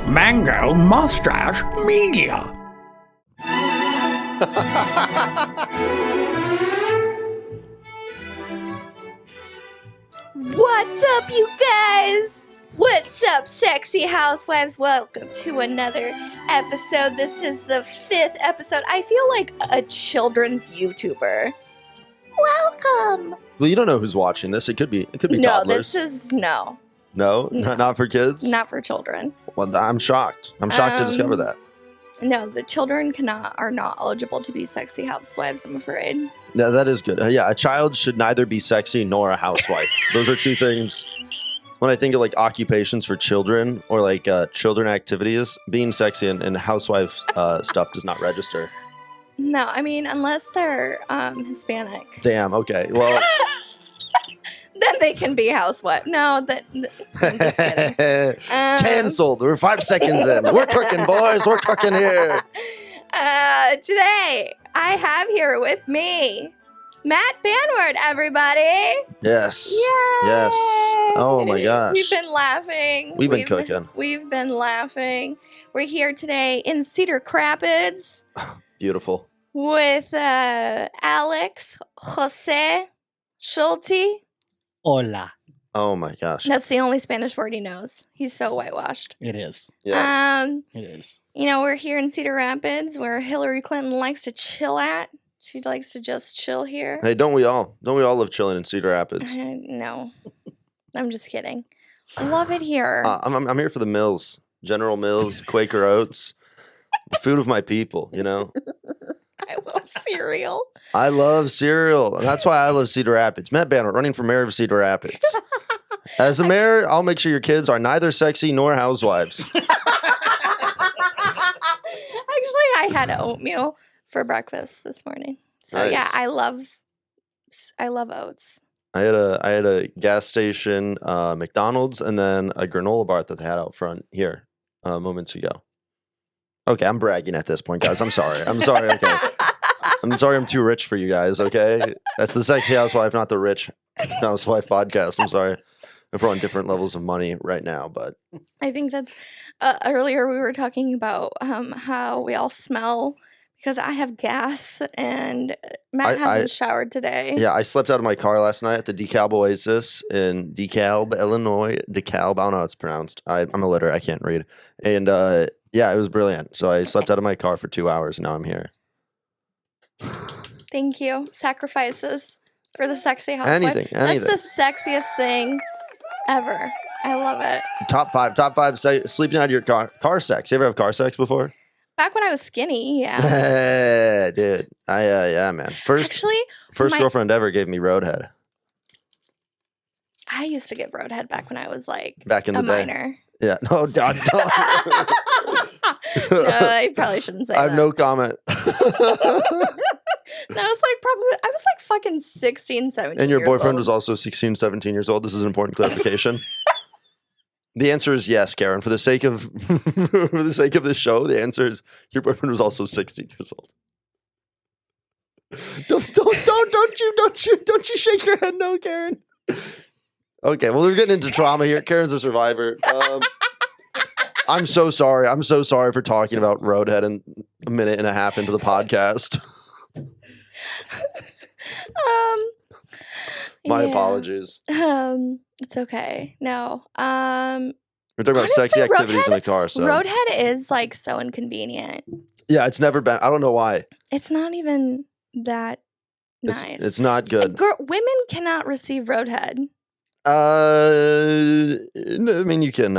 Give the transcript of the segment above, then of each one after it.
Mango Mustache Media. What's up, you guys? What's up, sexy housewives? Welcome to another episode. This is the 5th episode. I feel like a children's YouTuber. Welcome. Well, you don't know who's watching this. It could be No, toddlers. this is no, No, not for kids. not for children. Well, I'm shocked. I'm shocked to discover that. No, the children are not eligible to be sexy housewives, I'm afraid. Yeah, that is good. Yeah, a child should neither be sexy nor a housewife. Those are two things. When I think of like occupations for children or like children activities, being sexy and housewife stuff does not register. No, I mean, unless they're Hispanic. Damn. Okay. Well. Then they can be housewife. No, I'm just kidding. Cancelled. We're 5 seconds in. We're cooking, boys. We're cooking here. Today, I have here with me Matt Banwart, everybody. Yes. Yay! Yes. Oh my gosh. We've been laughing. We've been cooking. We've been laughing. We're here today in Cedar Rapids Beautiful. with Alex Jose Schulte. Hola. Oh my gosh. That's the only Spanish word he knows. He's so whitewashed. It is. Yeah. It is. You know, we're here in Cedar Rapids where Hillary Clinton likes to chill at. She likes to just chill here. Hey, don't we all? Don't we all love chilling in Cedar Rapids? No, I'm just kidding. I love it here. I'm here for the Mills, General Mills, Quaker Oats, the food of my people. You know, I love cereal. I love cereal, and that's why I love Cedar Rapids. Matt Banwart, running for mayor of Cedar Rapids. As a mayor, I'll make sure your kids are neither sexy nor housewives. Actually, I had oatmeal for breakfast this morning. So Nice. yeah, I love oats. I had a gas station, McDonald's, and then a granola bar that they had out front here moments ago. Okay, I'm bragging at this point, guys. I'm sorry. I'm sorry. Okay. I'm sorry I'm too rich for you guys, okay? That's the Sexy Housewife, not the Rich Housewife podcast. I'm sorry if we're on different levels of money right now, but... I think that's earlier we were talking about how we all smell because I have gas and Matt hasn't showered today. Yeah, I slept out of my car last night at the DeKalb Oasis in DeKalb, Illinois. DeKalb, I don't know how it's pronounced. I'm illiterate, I can't read. And yeah, it was brilliant. So I slept out of my car for 2 hours and now I'm here. Thank you. Sacrifices for the sexy housewife. Anything. That's the sexiest thing ever. I love it. Top five sleeping out of your car sex. You ever have car sex before? Back when I was skinny, yeah. Dude. Yeah, man. First girlfriend ever gave me roadhead. I used to get roadhead back when I was like Back in the a day. minor. Yeah. No, don't. No, I probably shouldn't say I that. have no comment. No, I was like fucking 16, 17 And your years boyfriend old. was also 16, 17 years old. This is an important clarification. The answer is yes, Karen. For the sake of this show, the answer is your boyfriend was also 16 years old. Don't you shake your head no, Karen. Okay, well, we're getting into trauma here. Karen's a survivor. I'm so sorry. I'm so sorry for talking about roadhead in a minute and a half into the podcast. My yeah. apologies. It's okay. No. We're talking about Honestly, sexy activities in a car. So roadhead is like so inconvenient. yeah, it's never been. I don't know why. It's not even that nice. It's not good. Women cannot receive roadhead. I mean, you can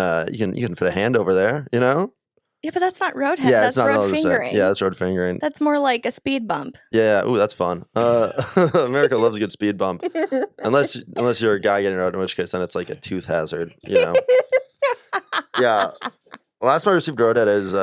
fit a hand over there, you know. Yeah, but that's not roadhead. Yeah, That's it's not road all the same. fingering. Yeah, it's road fingering. That's more like a speed bump. Yeah, ooh, that's fun. America loves a good speed bump, unless you're a guy getting out, in which case then it's like a tooth hazard, you know. Yeah. Last time I received roadhead is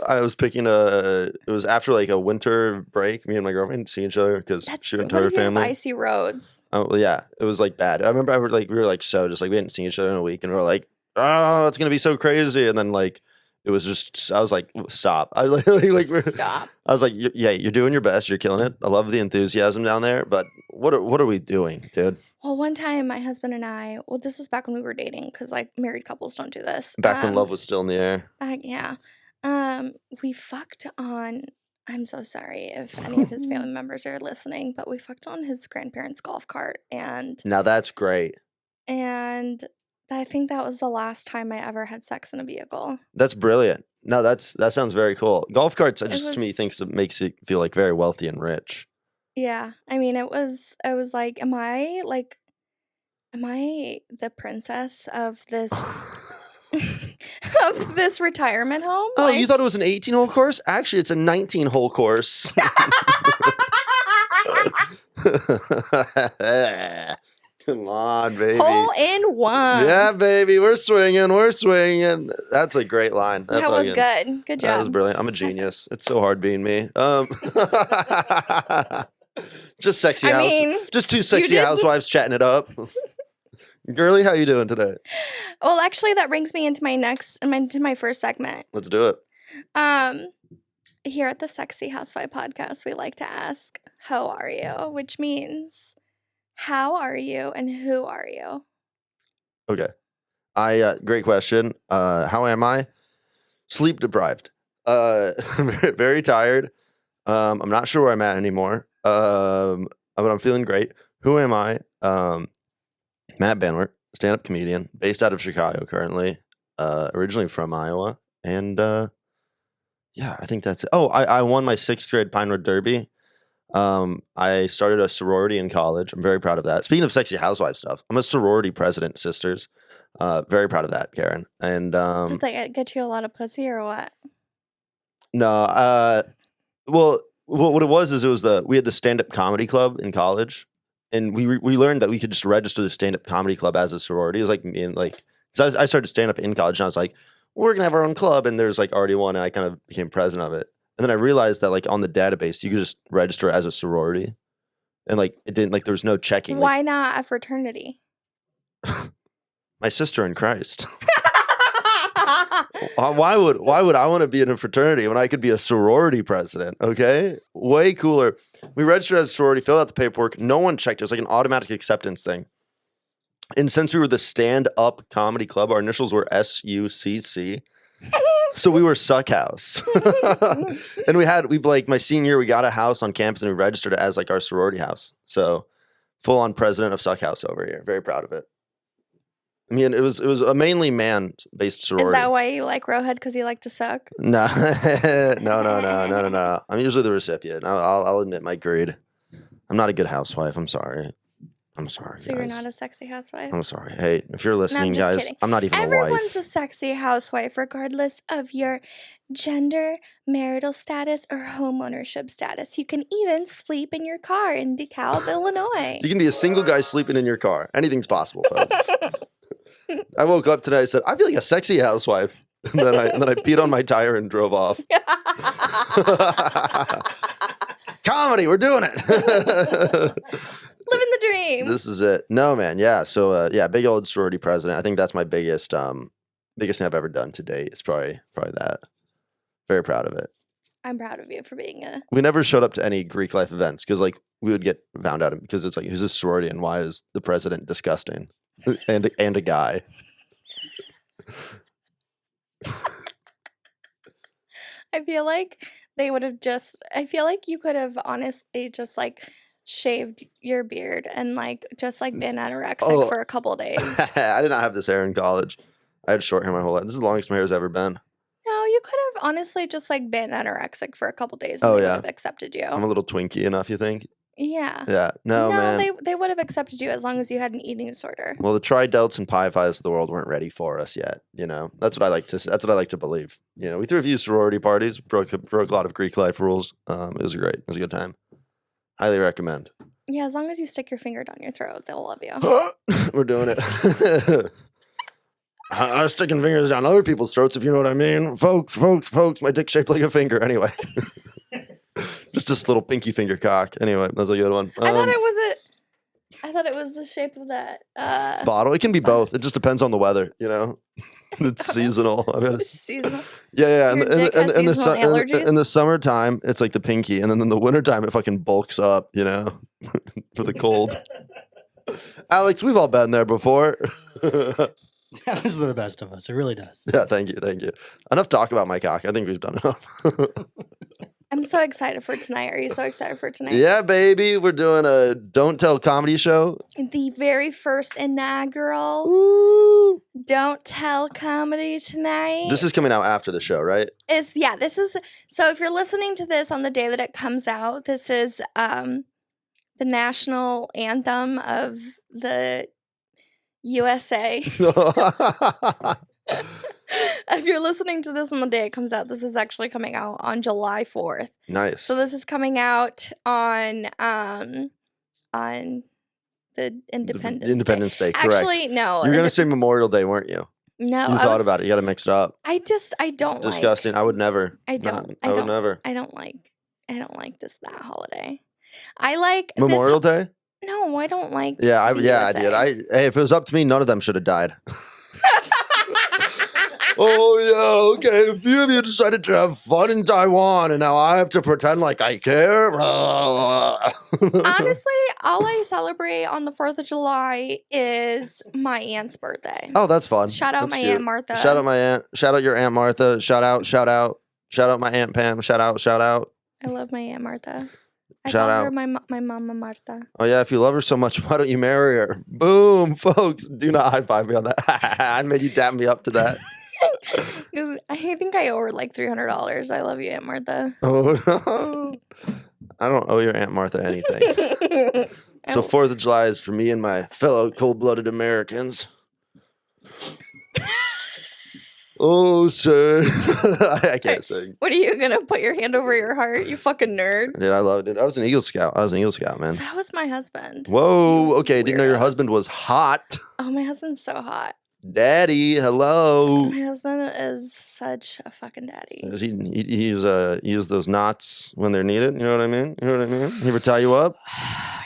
I was picking it was after like a winter break. Me and my girlfriend didn't see each other because she went to her family. Icy roads. Oh well, yeah, it was like bad. I remember we were like so just like we hadn't seen each other in a week, and we were like, oh, it's gonna be so crazy. And then like it was just, I was like, stop. I was like Stop. I was like, yeah, you're doing your best. You're killing it. I love the enthusiasm down there, but what are we doing, dude? Well, one time my husband and I, well, this was back when we were dating, because like married couples don't do this. Back when love was still in the air. Yeah. We fucked on, I'm so sorry if any of his family members are listening, but we fucked on his grandparents' golf cart, and Now that's great. I think that was the last time I ever had sex in a vehicle. That's brilliant. No, that sounds very cool. Golf carts, It just to me, was- thinks it makes it feel like very wealthy and rich. Yeah. I mean, I was like, am I the princess of this of this retirement home? Oh, you Like- thought it was an 18-hole course? Actually, it's a 19-hole course. Come on, baby. Hole in one. Yeah, baby, we're swinging. That's a great line. That was good. Good job. That was brilliant. I'm a genius. It's so hard being me. Just sexy I mean, just two sexy did- housewives chatting it up. Girly, how you doing today? Well, actually, that brings me into my first segment. Let's do it. Here at the Sexy Housewife podcast, we like to ask, "How are you?" Which means, how are you and who are you? Okay. Great question. How am I? Sleep deprived. Very, very tired. I'm not sure where I'm at anymore. But I'm feeling great. Who am I? Matt Banwart, stand-up comedian, based out of Chicago currently. Originally from Iowa, and yeah, I think that's it. Oh, I won my 6th grade Pinewood Derby. I started a sorority in college. I'm very proud of that. Speaking of sexy housewife stuff, I'm a sorority president, sisters. Very proud of that, Karen. And Did they get you a lot of pussy or what? no, well, what it was we had the stand-up comedy club in college, and we learned that we could just register the stand-up comedy club as a sorority. It was like me and like, because I started stand-up in college, and I was like, we're gonna have our own club, and there's like already one, and I kind of became president of it. And then I realized that like on the database, you could just register as a sorority, and like it didn't, like there was no checking. Why not a fraternity? My sister in Christ. Why would I want to be in a fraternity when I could be a sorority president? Okay, way cooler. We registered as a sorority, filled out the paperwork. No one checked. It was like an automatic acceptance thing. And since we were the stand-up comedy club, our initials were SUCC. So we were Suck House. And we like my senior year, we got a house on campus and we registered it as like our sorority house. So full on president of Suck House over here. Very proud of it. I mean, it was a mainly man-based sorority. Is that why you like Rowhead? Because you like to suck? No, no. I'm usually the recipient. I'll admit my greed. I'm not a good housewife. I'm sorry. So guys. you're not a sexy housewife? I'm sorry. Hey, if you're listening, just guys, kidding. I'm not even a Everyone's wife. a sexy housewife, regardless of your gender, marital status, or homeownership status. You can even sleep in your car in DeKalb, Illinois. You can be a single guy sleeping in your car. Anything's possible, folks. I woke up today. I said, I feel like a sexy housewife. And then I peed on my tire and drove off. Comedy, we're doing it. Living the dream. This is it. No, man. Yeah. So, yeah, big old sorority president. I think that's my biggest thing I've ever done to date. It's probably that. Very proud of it. I'm proud of you for being a. We never showed up to any Greek life events because, like, we would get found out because it's like, who's this sorority and why is the president disgusting and a guy? I feel like they would have just. I feel like you could have honestly just like shaved your beard and like just like been anorexic for a couple days. I did not have this hair in college. I had short hair my whole life. This is the longest my hair has ever been. No, you could have honestly just like been anorexic for a couple days and Oh, they yeah. would have accepted you. I'm a little twinky enough, you think? Yeah. Yeah. No, man. they would have accepted you as long as you had an eating disorder. Well, the Tri-Delts and Pi Phis of the world weren't ready for us yet. You know, that's what I like to believe. You know, we threw a few sorority parties, broke a lot of Greek life rules. It was great. It was a good time. Highly recommend. Yeah, as long as you stick your finger down your throat, they'll love you. We're doing it. I'm sticking fingers down other people's throats, if you know what I mean. Folks, my dick's shaped like a finger. Anyway. Just this little pinky finger cock. Anyway, that's a good one. I thought it was the shape of that Bottle. It can be both. It just depends on the weather, you know? It's seasonal. I've got Seasonal. yeah. Your dick has seasonal allergies? In the summertime, it's like the pinky, and then in the wintertime, it fucking bulks up. For the cold. Alex, we've all been there before. That is the best of us. It really does. Yeah, thank you. Enough talk about my cock. I think we've done enough. I'm so excited for tonight. Are you so excited for tonight? Yeah, baby. We're doing a Don't Tell comedy show. The very first inaugural Woo. Don't Tell comedy tonight. This is coming out after the show, right? This is so if you're listening to this on the day that it comes out, this is the national anthem of the USA. If you're listening to this on the day it comes out, this is actually coming out on July 4th. Nice. So this is coming out on the Independence Day, correct. Actually, no. You were gonna say Memorial Day, weren't you? No, You thought about it. You gotta mix it up. I don't Disgusting. I would never. I don't. I would never. I don't like that holiday. I like Memorial Day? No, I don't like. Yeah, I USA. did. Hey, if it was up to me, none of them should have died. Oh, yeah, okay. A few of you decided to have fun in Taiwan, and now I have to pretend like I care. Honestly, all I celebrate on the 4th of July is my aunt's birthday. Oh, that's fun. Shout out That's my cute. Aunt Martha. Shout out my aunt. Shout out your Aunt Martha. Shout out. Shout out my Aunt Pam. Shout out. I love my Aunt Martha. I Shout call out. her my mama Martha. Oh, yeah, if you love her so much, why don't you marry her? Boom, folks. Do not high five me on that. I made you dap me up to that. Because I think I owe her like $300. I love you, Aunt Martha. Oh, no. I don't owe your Aunt Martha anything. So 4th of July is for me and my fellow cold-blooded Americans. Oh, sir. I can't sing. What are you gonna put your hand over your heart? You fucking nerd. Dude, I loved it. I was an Eagle Scout, man. So that was my husband. Whoa. Okay, didn't know your Weirdos. husband was hot. Oh, my husband's so hot. Daddy, hello. My husband is such a fucking daddy. He use those knots when they're needed. You know what I mean? He ever tie you up? Oh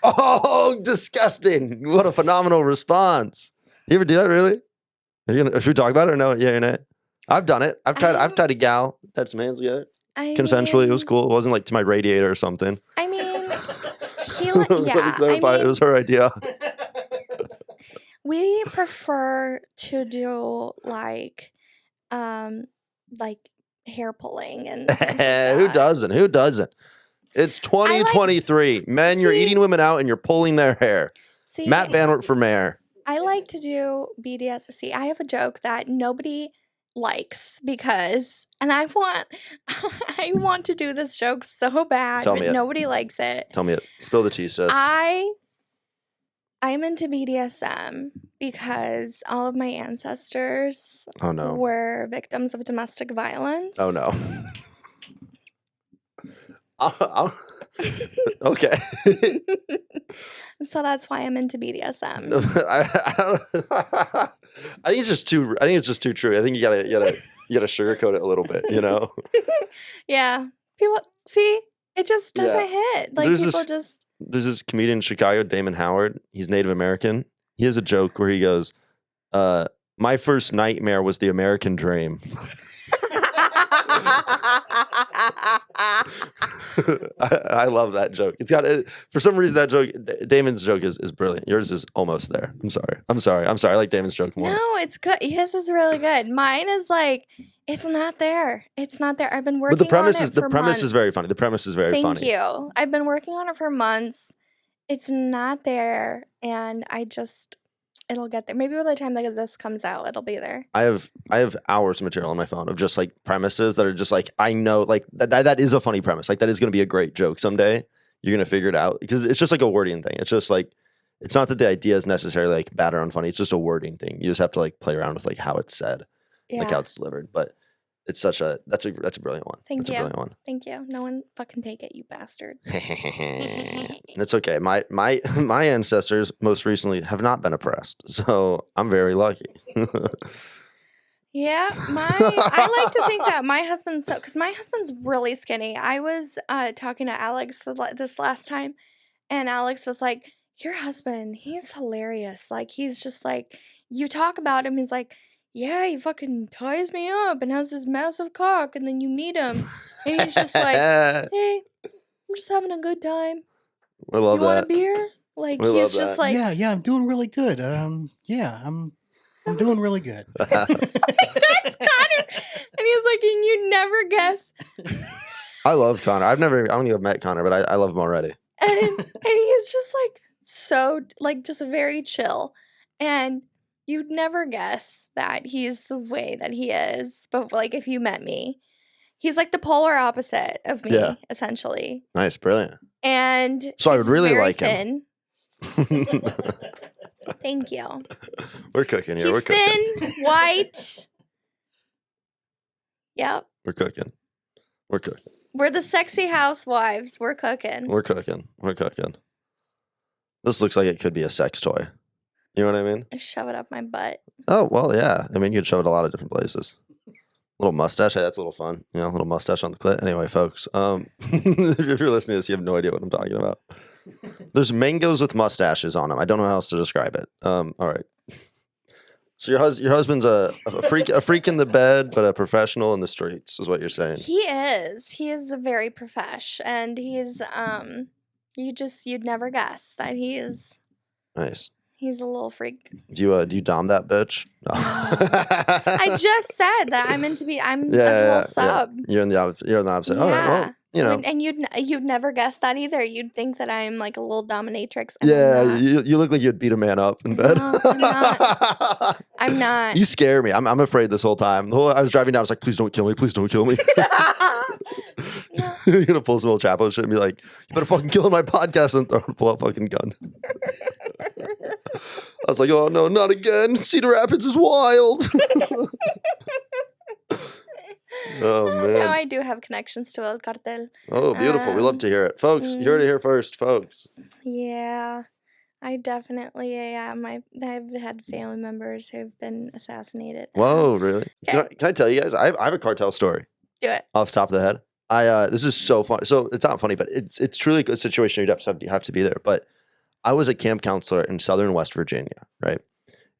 yeah. Oh, disgusting. What a phenomenal response. You ever do that, really? Should we talk about it or no? Yeah or no? I've done it. I've tied a gal, tied some hands together. Consensually, it was cool. It wasn't like to my radiator or something. I mean, Let me clarify, it was her idea. We prefer to do like hair pulling and things like Who that. Who doesn't? It's 2023. Men, you're eating women out and you're pulling their hair. See, Matt Banwart for mayor. I like to do BDS. See, I have a joke that nobody likes and I want to do this joke so bad, Tell but me it. nobody likes it. Tell me it. Spill the tea, sis. I'm into BDSM because all of my ancestors Oh, no. were victims of domestic violence. Oh, no. Okay. So that's why I'm into BDSM. I think it's just too. I think it's just too true. I think you gotta sugarcoat it a little bit. Yeah. People see it just doesn't hit. Like There's this comedian in Chicago, Damon Howard. He's Native American. He has a joke where he goes, "My first nightmare was the American dream." I love that joke. It's got for some reason that joke. Damon's joke is brilliant. Yours is almost there. I'm sorry. I like Damon's joke more. No, it's good. His is really good. Mine is like it's not there. It's not there. I've been working. But the premise on it is for premise months. is very funny. The premise is very funny. Thank you. I've been working on it for months. It's not there, and it'll get there. Maybe by the time this comes out, it'll be there. I have hours of material on my phone of just like premises that are just like I know like that is a funny premise. Like that is going to be a great joke someday. You're going to figure it out because it's just like a wording thing. It's just like it's not that the idea is necessarily like bad or unfunny. It's just a wording thing. You just have to like play around with like how it's said, like how it's delivered. But it's that's a brilliant one. Thank that's you. a brilliant one. Thank you. No one fucking take it, you bastard. And it's okay. My ancestors most recently have not been oppressed, so I'm very lucky. Yeah, I like to think that my husband's because my husband's really skinny. I was talking to Alex this last time, and Alex was like, "Your husband, he's hilarious. Like he's just like you talk about him. He's like yeah, he fucking ties me up and has this massive cock, and then you meet him, and he's just like, hey, I'm just having a good time. I love You want a that. beer? Like, We he's love just that. like, yeah, I'm doing really good. Yeah, I'm doing really good. that's Connor. And he's like, and you never guess. I love Connor. I don't think I've met Connor, but I love him already. And he's just like, so, like, just very chill. And you'd never guess that he's the way that he is. But, like, if you met me, he's like the polar opposite of me, Yeah. essentially. Nice, brilliant. And So I would he's really very like him. thin. Thank you. We're cooking here. He's We're cooking. thin, white. Yep. We're cooking. We're cooking. We're the sexy housewives. We're cooking. We're cooking. We're cooking. This looks like it could be a sex toy. You know what I mean? I shove it up my butt. Oh, well, yeah. I mean, you could show it a lot of different places. Little mustache. Hey, that's a little fun. You know, a little mustache on the clit. Anyway, folks, if you're listening to this, you have no idea what I'm talking about. There's mangoes with mustaches on them. I don't know how else to describe it. All right. So your husband's a freak in the bed, but a professional in the streets, is what you're saying. He is. He is a very profesh, and he's you'd never guess that he is. Nice. He's a little freak. Do you dom that bitch? No. I just said that I'm a little sub. You're in the opposite. All right, well, you know. And you'd never guess that either. You'd think that I'm like a little dominatrix. And Yeah, I'm not. you look like you'd beat a man up in bed. No, I'm not. I'm not. You scare me. I'm afraid this whole time. I was driving down. I was like, please don't kill me. Please don't kill me. No. You're gonna pull some old Chapo shit and be like, you better fucking kill my podcast and pull out a fucking gun. I was like, oh no, not again. Cedar Rapids is wild. Oh man. No, I do have connections to El Cartel. Oh, beautiful. We love to hear it. Folks, you heard it here first, folks. Yeah, I definitely am. I've had family members who've been assassinated. Whoa, really? Can I tell you guys? I have a cartel story. Do it. Off the top of the head. This is so funny. So it's not funny, but it's truly a situation you'd have to be there. But I was a camp counselor in Southern West Virginia, right?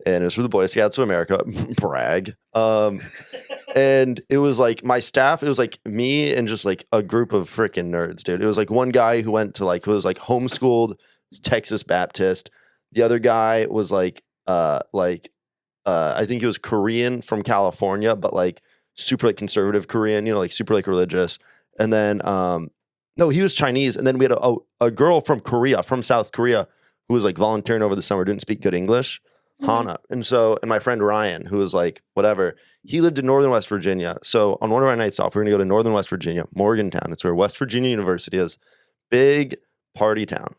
And it was for the Boy Scouts of America. Brag. And it was like my staff, it was like me and just like a group of freaking nerds, dude. It was like one guy who went to who was like homeschooled Texas Baptist. The other guy was I think he was Korean from California, but like super like conservative Korean, you know, like super like religious. And then, no, he was Chinese. And then we had a girl from Korea, from South Korea, who was like volunteering over the summer, didn't speak good English. Hana. And my friend Ryan, who was like, whatever, he lived in Northern West Virginia. So on one of our nights off, we're going to go to Northern West Virginia, Morgantown. It's where West Virginia University is. Big party town.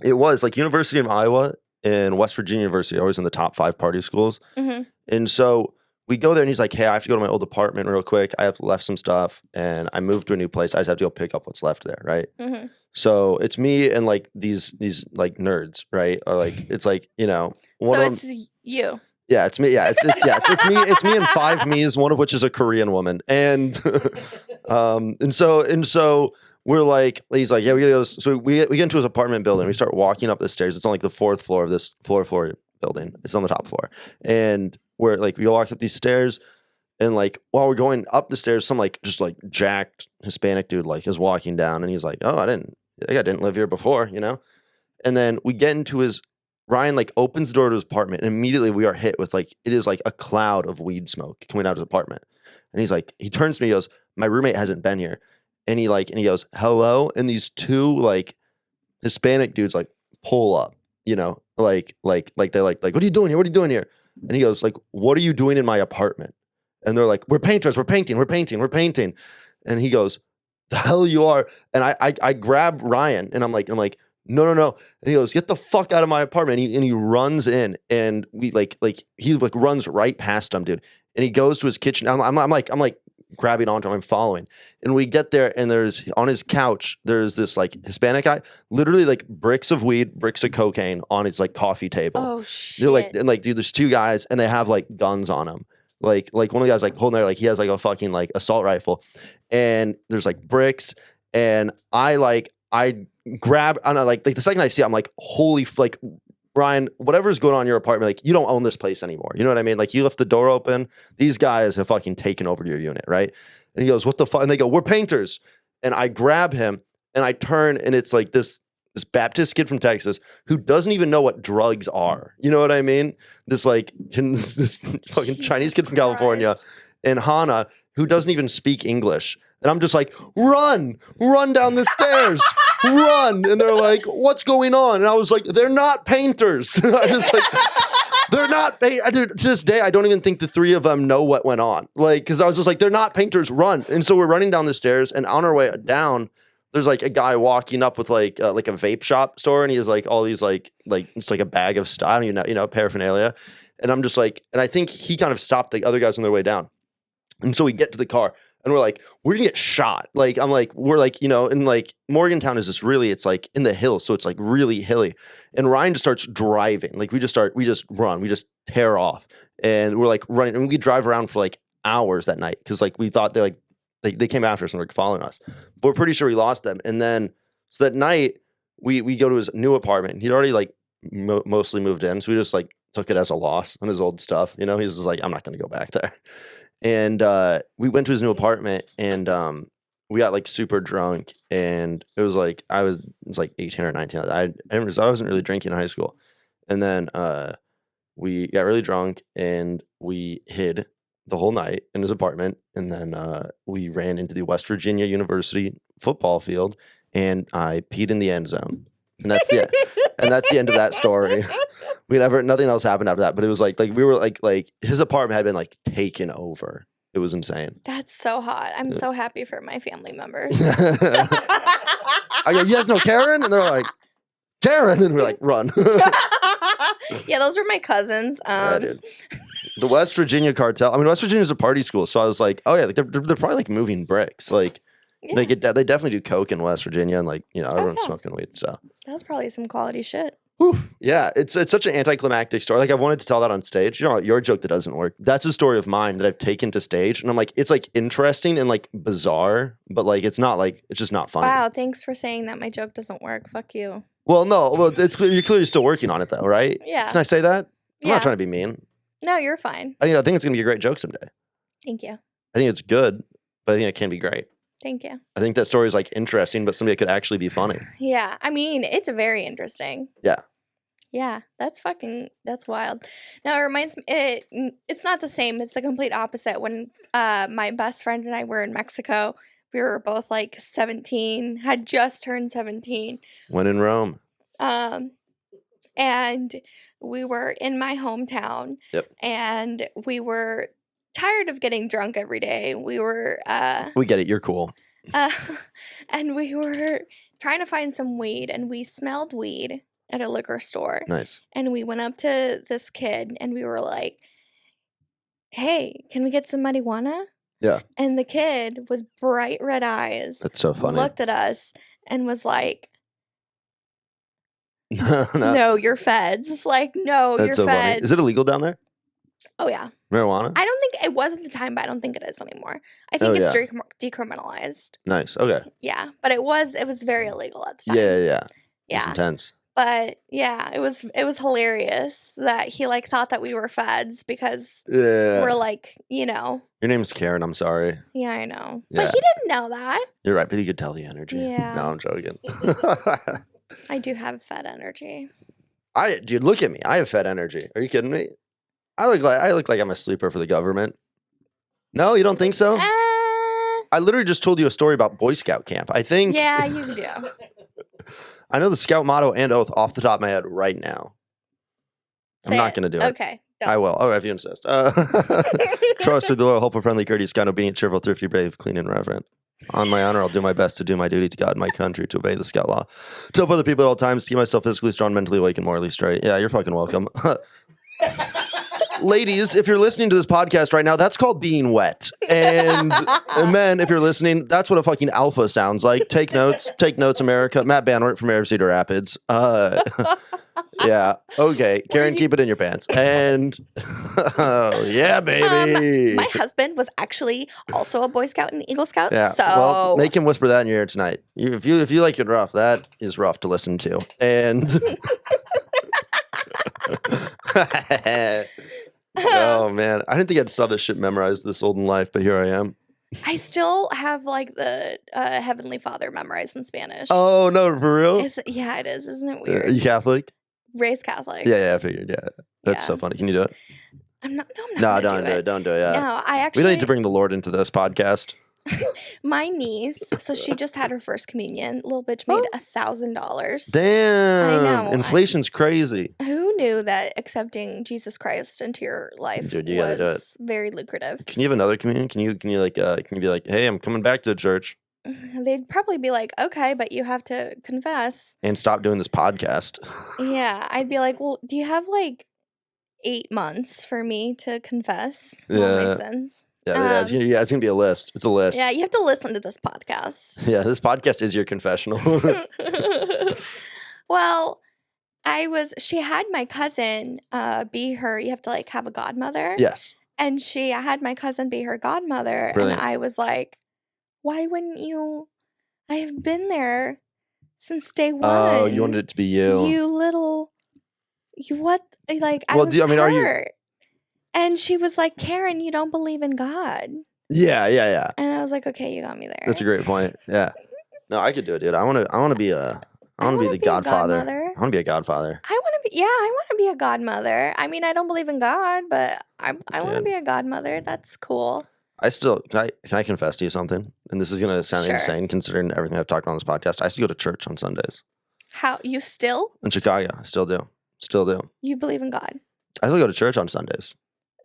It was like University of Iowa and West Virginia University, always in the top 5 party schools. Mm-hmm. And so we go there and he's like, hey, I have to go to my old apartment real quick. I have left some stuff and I moved to a new place. I just have to go pick up what's left there. Right. Mm-hmm. So it's me and like these like nerds, right? Or like it's like, you know, one so of it's you. Yeah, it's me. Yeah, it's me and 5 me's, one of which is a Korean woman. And and so we're like, he's like, yeah, we gotta go. So we get into his apartment building. We start walking up the stairs. It's on like the 4th floor of this floor building. It's on the top floor. And we're like, we walk up these stairs. And like while we're going up the stairs, some like just like jacked Hispanic dude like is walking down, and he's like, "Oh, I didn't live here before," you know. And then we get into Ryan like opens the door to his apartment, and immediately we are hit with like it is like a cloud of weed smoke coming out of his apartment. And he's like, he turns to me, he goes, "My roommate hasn't been here," and he goes, "Hello," and these 2 like Hispanic dudes like pull up, you know, like they're like, "What are you doing here? What are you doing here?" And he goes like, "What are you doing in my apartment?" And they're like, "We're painters. We're painting. And he goes, "The hell you are." And I grab Ryan and I'm like, no. And he goes, "Get the fuck out of my apartment." And he runs in, and we he runs right past him, dude. And he goes to his kitchen. I'm like grabbing onto him. I'm following. And we get there, and there's on his couch, there's this like Hispanic guy, literally like bricks of weed, bricks of cocaine on his like coffee table. Oh shit. They're like, and like, dude, there's 2 guys, and they have like guns on them. Like one of the guys like holding there, like he has like a fucking like assault rifle, and there's like bricks, and I grab, and I like the second I see it, I'm like, holy, like Ryan, whatever's going on in your apartment, like, you don't own this place anymore. You know what I mean? Like, you left the door open. These guys have fucking taken over your unit, right? And he goes, what the fuck? And they go, we're painters. And I grab him and I turn, and it's like this Baptist kid from Texas who doesn't even know what drugs are. You know what I mean? This fucking Chinese kid from California, and Hannah, who doesn't even speak English. And I'm just like, run down the stairs, run. And they're like, what's going on? And I was like, they're not painters. I just like, they're not, to this day, I don't even think the three of them know what went on. Like, cause I was just like, they're not painters, run. And so we're running down the stairs, and on our way down, there's like a guy walking up with like a vape shop store, and he has like all these like it's like a bag of stuff, paraphernalia. And I'm just like, and I think he kind of stopped the other guys on their way down. And so we get to the car, and we're like, we're gonna get shot. Like, I'm like, we're like, and like Morgantown is just really, it's like in the hills, so it's like really hilly. And Ryan just starts driving. Like, we just run, we just tear off, and we're like running, and we drive around for like hours that night because like we thought they came after us and were following us, but we're pretty sure we lost them. And then so that night we go to his new apartment. He'd already like mostly moved in, so we just like took it as a loss on his old stuff. He's just like, I'm not gonna go back there. And we went to his new apartment, and we got like super drunk, and it was like I was 18 or 19. I wasn't really drinking in high school, and then we got really drunk, and we hid the whole night in his apartment, and then we ran into the West Virginia University football field, and I peed in the end zone, and that's the end of that story. Nothing else happened after that, but it was like we were like his apartment had been like taken over. It was insane. That's so hot. I'm so happy for my family members. I go, you guys know Karen? And they're like, Karen, and we're like, run. Yeah, those were my cousins. Yeah, dude. The West Virginia Cartel. I mean, West Virginia is a party school, so I was like, oh yeah, like they're probably like moving bricks. Like they definitely do coke in West Virginia, and like everyone's smoking weed. So that's probably some quality shit. Whew. Yeah, it's such an anticlimactic story. Like, I wanted to tell that on stage. Your joke that doesn't work. That's a story of mine that I've taken to stage, and I'm like, it's like interesting and like bizarre, but like it's just not funny. Wow, thanks for saying that my joke doesn't work. Fuck you. Well, no, it's clear you're clearly still working on it though, right? Yeah. Can I say that? I'm not trying to be mean. No, you're fine. I think it's gonna be a great joke someday. Thank you. I think it's good, but I think it can be great. Thank you. I think that story is like interesting, but somebody could actually be funny. Yeah, I mean, it's very interesting. Yeah. Yeah, that's wild. Now it reminds me, it's not the same. It's the complete opposite. When my best friend and I were in Mexico, we were both like 17, had just turned 17. When in Rome. And we were in my hometown. Yep. And we were tired of getting drunk every day. We were we get it, you're cool. And we were trying to find some weed, and we smelled weed at a liquor store. Nice. And we went up to this kid, and we were like, hey, can we get some marijuana? Yeah. And the kid with bright red eyes. That's so funny. Looked at us and was like, no, no, you're feds. Like, no, that's you're so feds. funny. Is it illegal down there? Oh, yeah. Marijuana? I don't think it was at the time, but I don't think it is anymore. I think it's decriminalized. Nice. Okay. Yeah. But it was very illegal at the time. Yeah. Yeah. It's intense. But yeah, it was hilarious that he like thought that we were feds because Yeah. we're like, Your name's Karen, I'm sorry. Yeah, I know. Yeah. But he didn't know that. You're right, but you could tell the energy. Yeah. No, I'm joking. I do have fed energy. Dude, look at me. I have fed energy. Are you kidding me? I look like I'm a sleeper for the government. No, you don't think so? I literally just told you a story about Boy Scout camp. I think. Yeah, you do. I know the Scout motto and oath off the top of my head right now. I'm not going to do it. Okay. I will. Oh, if you insist. Trust with the loyal, hopeful, friendly, courteous, kind, obedient, cheerful, thrifty, brave, clean, and reverent. On my honor, I'll do my best to do my duty to God and my country, to obey the Scout law, to help other people at all times, to keep myself physically strong, mentally awake, and morally straight. Yeah, you're fucking welcome. Ladies, if you're listening to this podcast right now, that's called being wet. And men, if you're listening, that's what a fucking alpha sounds like. Take notes, America. Matt Banwart from Cedar Rapids. Yeah. Okay. Karen, keep it in your pants. And oh, yeah, baby. My husband was actually also a Boy Scout and Eagle Scout. Yeah. So well, make him whisper that in your ear tonight. If you like it rough, that is rough to listen to. And Oh man, I didn't think I'd still have this shit memorized this old in life, but here I am. I still have like the Heavenly Father memorized in Spanish. Oh no, for real? Yeah, it is. Isn't it Are weird? you Catholic? Raised Catholic. Yeah, I figured. Yeah, that's so funny. Can you do it? I'm not. No, I'm No, not. don't do it. Don't do it. Yeah. No, I We actually. don't need to bring the Lord into this podcast. My niece. So she just had her first communion. Little bitch made $1,000. Damn. I know. Inflation's crazy. Who knew that accepting Jesus Christ into your life Dude, you gotta do it. was very lucrative? Can you have another communion? Can you like can you be like, hey, I'm coming back to church They'd probably be like, okay, but you have to confess. and stop doing this podcast? Yeah, I'd be like, well, do you have like 8 months for me to confess all my Yeah. sins? Yeah, it's gonna be a list. It's a list. Yeah, you have to listen to this podcast. Yeah, this podcast is your confessional. Well, she had my cousin be her, you have to like have a godmother. Yes. And I had my cousin be her godmother. Brilliant. And I was like, why wouldn't you? I have been there since day one. Oh, you wanted it to be you. What? Like, I Well, was are you? hurt. And she was like, Karen, you don't believe in God. Yeah. And I was like, okay, you got me there. That's a great point. Yeah. No, I could do it, dude. I want to be the godfather. I want to be a godfather. I want to be a godmother. I mean, I don't believe in God, but I want to be a godmother. That's cool. I still can I confess to you something? And this is gonna sound Sure. insane considering everything I've talked about on this podcast. I still go to church on Sundays How you still? in Chicago. I still do. You believe in God? I still go to church on Sundays.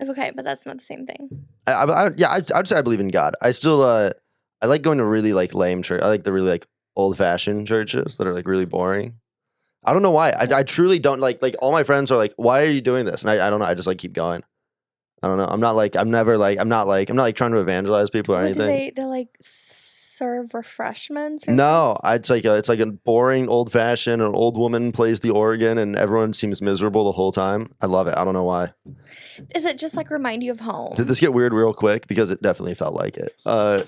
Okay, but that's not the same thing. I'd say I believe in God. I still I like going to really like lame church. I like the really like old fashioned churches that are like really boring. I don't know why. I truly don't like all my friends are like, why are you doing this? And I don't know. I just like keep going. I don't know. I'm not like trying to evangelize people or What anything. do they like serve refreshments? Or No, it's like a boring old fashioned. An old woman plays the organ, and everyone seems miserable the whole time. I love it. I don't know why. something? Is it just like remind you of home? Did this get weird real quick? Because it definitely felt like it. I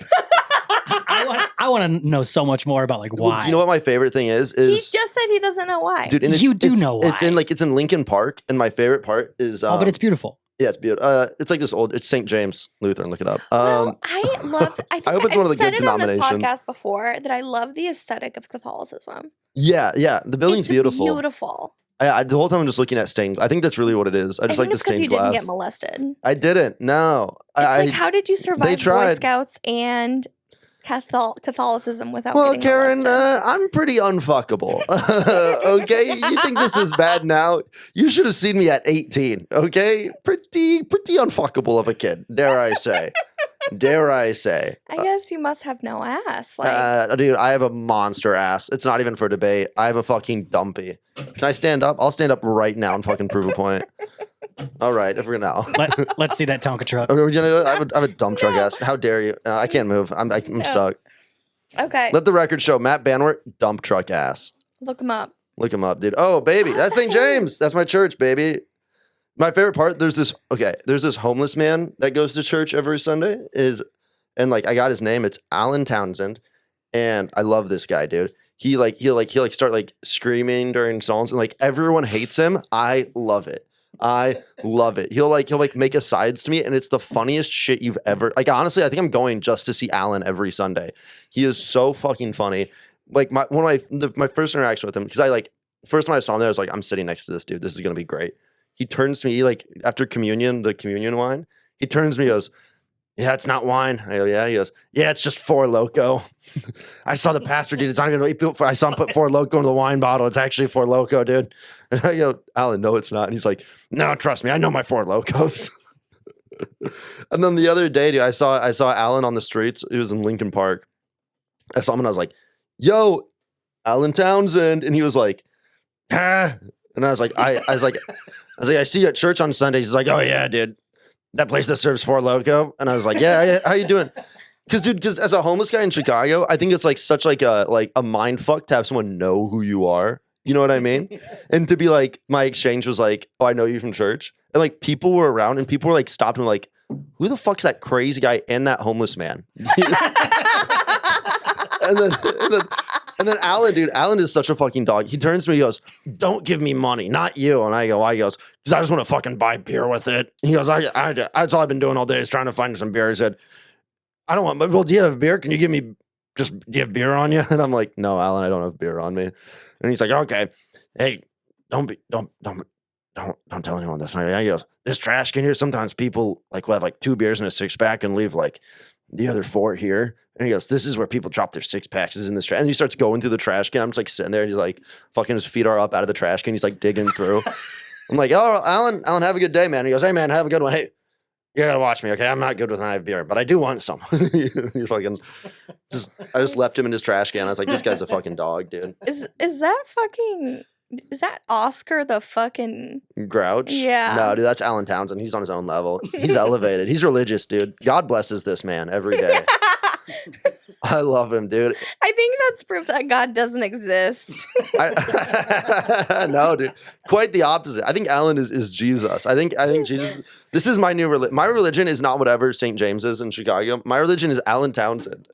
want to know so much more about like Well, why. do you know what my favorite thing is? He just said he doesn't know why. Dude, and You do it's, know It's why. in Lincoln Park, and my favorite part is oh, but it's beautiful. yeah, it's beautiful. It's like this old. It's St. James Lutheran. Look it up. Well, I think I hope it's one of the said good it on this denominations. podcast before that I love the aesthetic of Catholicism. Yeah. The building's It's beautiful. Beautiful. The whole time I'm just looking at stained. I think that's really what it is. I just like think the it's because stained you glass. didn't get molested. I didn't. No. It's like, how did you survive Boy tried. Scouts and Catholicism without Well, getting Karen, molested? I'm pretty unfuckable. Okay, you think this is bad now? You should have seen me at 18. Okay, pretty unfuckable of a kid. Dare I say? I guess you must have no ass. Like, Dude, I have a monster ass. It's not even for debate. I have a fucking dumpy. Can I stand up? I'll stand up right now and fucking prove a point. All right, if we're now. Let's see that Tonka truck. I have a dump truck ass. How dare you? I can't move. I'm stuck. okay, Let the record show. Matt Banwart, dump truck ass. look him up. Look him up, dude. Oh, baby, that's St. James. That's my church, baby. My favorite part. There's this homeless man that goes to church every Sunday. And I got his name. It's Alan Townsend, and I love this guy, dude. He'll start like screaming during songs, and like everyone hates him. I love it. He'll make asides to me, and it's the funniest shit you've ever. Like honestly, I think I'm going just to see Alan every Sunday. He is so fucking funny. Like my first interaction with him, because first time I saw him there, I was like, I'm sitting next to this dude. This is gonna be great. He turns to me after communion, the communion wine. He turns to me, and goes, "Yeah, it's not wine." I go, "Yeah." He goes, "Yeah, it's just Four Loko." I saw the pastor, dude. It's not even. I saw him put Four Loko in the wine bottle. It's actually Four Loko, dude. And I go, "Alan, no, it's not." And he's like, "No, trust me, I know my Four Lokos." And then the other day, dude, I saw Alan on the streets. He was in Lincoln Park. I saw him and I was like, "Yo, Alan Townsend," and he was like, "Ah," and I was like, I see you at church on Sundays. He's like, "Oh yeah, dude. That place that serves Four Loko." And I was like, yeah, how you doing? Because as a homeless guy in Chicago, I think it's like such a mind fuck to have someone know who you are. You know what I mean? And to be like, my exchange was like, "Oh, I know you from church." And like people were around and people were like stopped and like, "Who the fuck's that crazy guy and that homeless man?" and then And then Alan is such a fucking dog. He turns to me, he goes, "Don't give me money, not you." And I go, "Why?" He goes, "Because I just want to fucking buy beer with it." He goes, I that's all I've been doing all day is trying to find some beer. He said, "I don't want, well, do you have beer? Can you give me do you have beer on you?" And I'm like, "No, Alan, I don't have beer on me." And he's like, "Okay, hey, don't tell anyone this." And he goes, "This trash can here, sometimes people like will have like 2 beers and a 6-pack and leave like the other 4 here." And he goes, "This is where people drop their 6-packs is in this trash." And he starts going through the trash can. I'm just like sitting there and he's like fucking his feet are up out of the trash can. He's like digging through. I'm like, "Oh, Alan, have a good day, man." And he goes, "Hey man, have a good one. Hey, you gotta watch me, okay? I'm not good with an IV beer, but I do want some." He's fucking I just left him in his trash can. I was like, "This guy's a fucking dog, dude." Is that Oscar the fucking Grouch? Yeah. No, dude, that's Alan Townsend. He's on his own level. He's elevated. He's religious, dude. God blesses this man every day. I love him, dude. I think that's proof that God doesn't exist. No, dude. Quite the opposite. I think Alan is Jesus. I think Jesus. This is my new religion. My religion is not whatever St. James is in Chicago. My religion is Alan Townsend.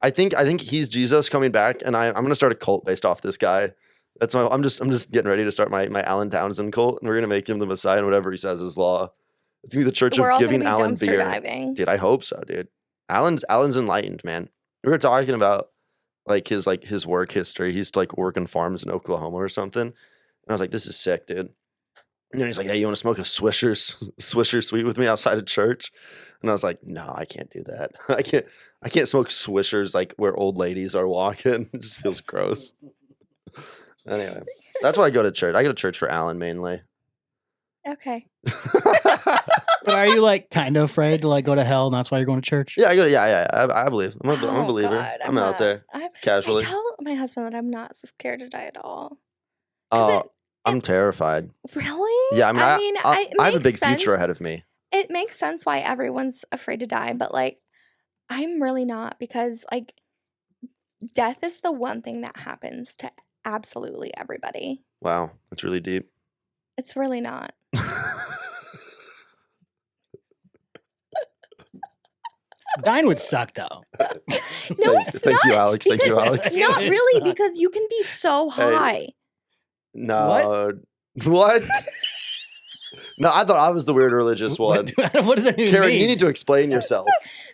I think he's Jesus coming back, and I'm gonna start a cult based off this guy. That's I'm just getting ready to start my Alan Townsend cult, and we're gonna make him the Messiah, and whatever he says is law. It's gonna be the church We're of all giving gonna be Alan dumpster beer. diving. Dude, I hope so, dude. Alan's enlightened, man. We were talking about his work history. He's like working farms in Oklahoma or something. And I was like, "This is sick, dude." And then he's like, "Hey, you want to smoke a Swisher Sweet with me outside of church?" And I was like, "No, I can't do that. I can't smoke Swishers like where old ladies are walking. It just feels gross." Anyway, that's why I go to church. I go to church for Alan mainly. Okay. But are you like kind of afraid to like go to hell and that's why you're going to church? Yeah, I go. Yeah. I believe. I'm a believer. God, I'm out there casually. I tell my husband that I'm not so scared to die at all. I'm terrified. Really? Yeah, I mean, I have a big sense. future ahead of me. It makes sense why everyone's afraid to die, but like, I'm really not, because like, death is the one thing that happens to absolutely everybody. Wow, that's really deep. It's really not. Dying would suck though. No, it's Thank not. you, Alex. Thank you, Alex. Not It really, sucks. because you can be so high. No. What? No, I thought I was the weird religious one. What does that even Karen, mean? you need to explain yourself.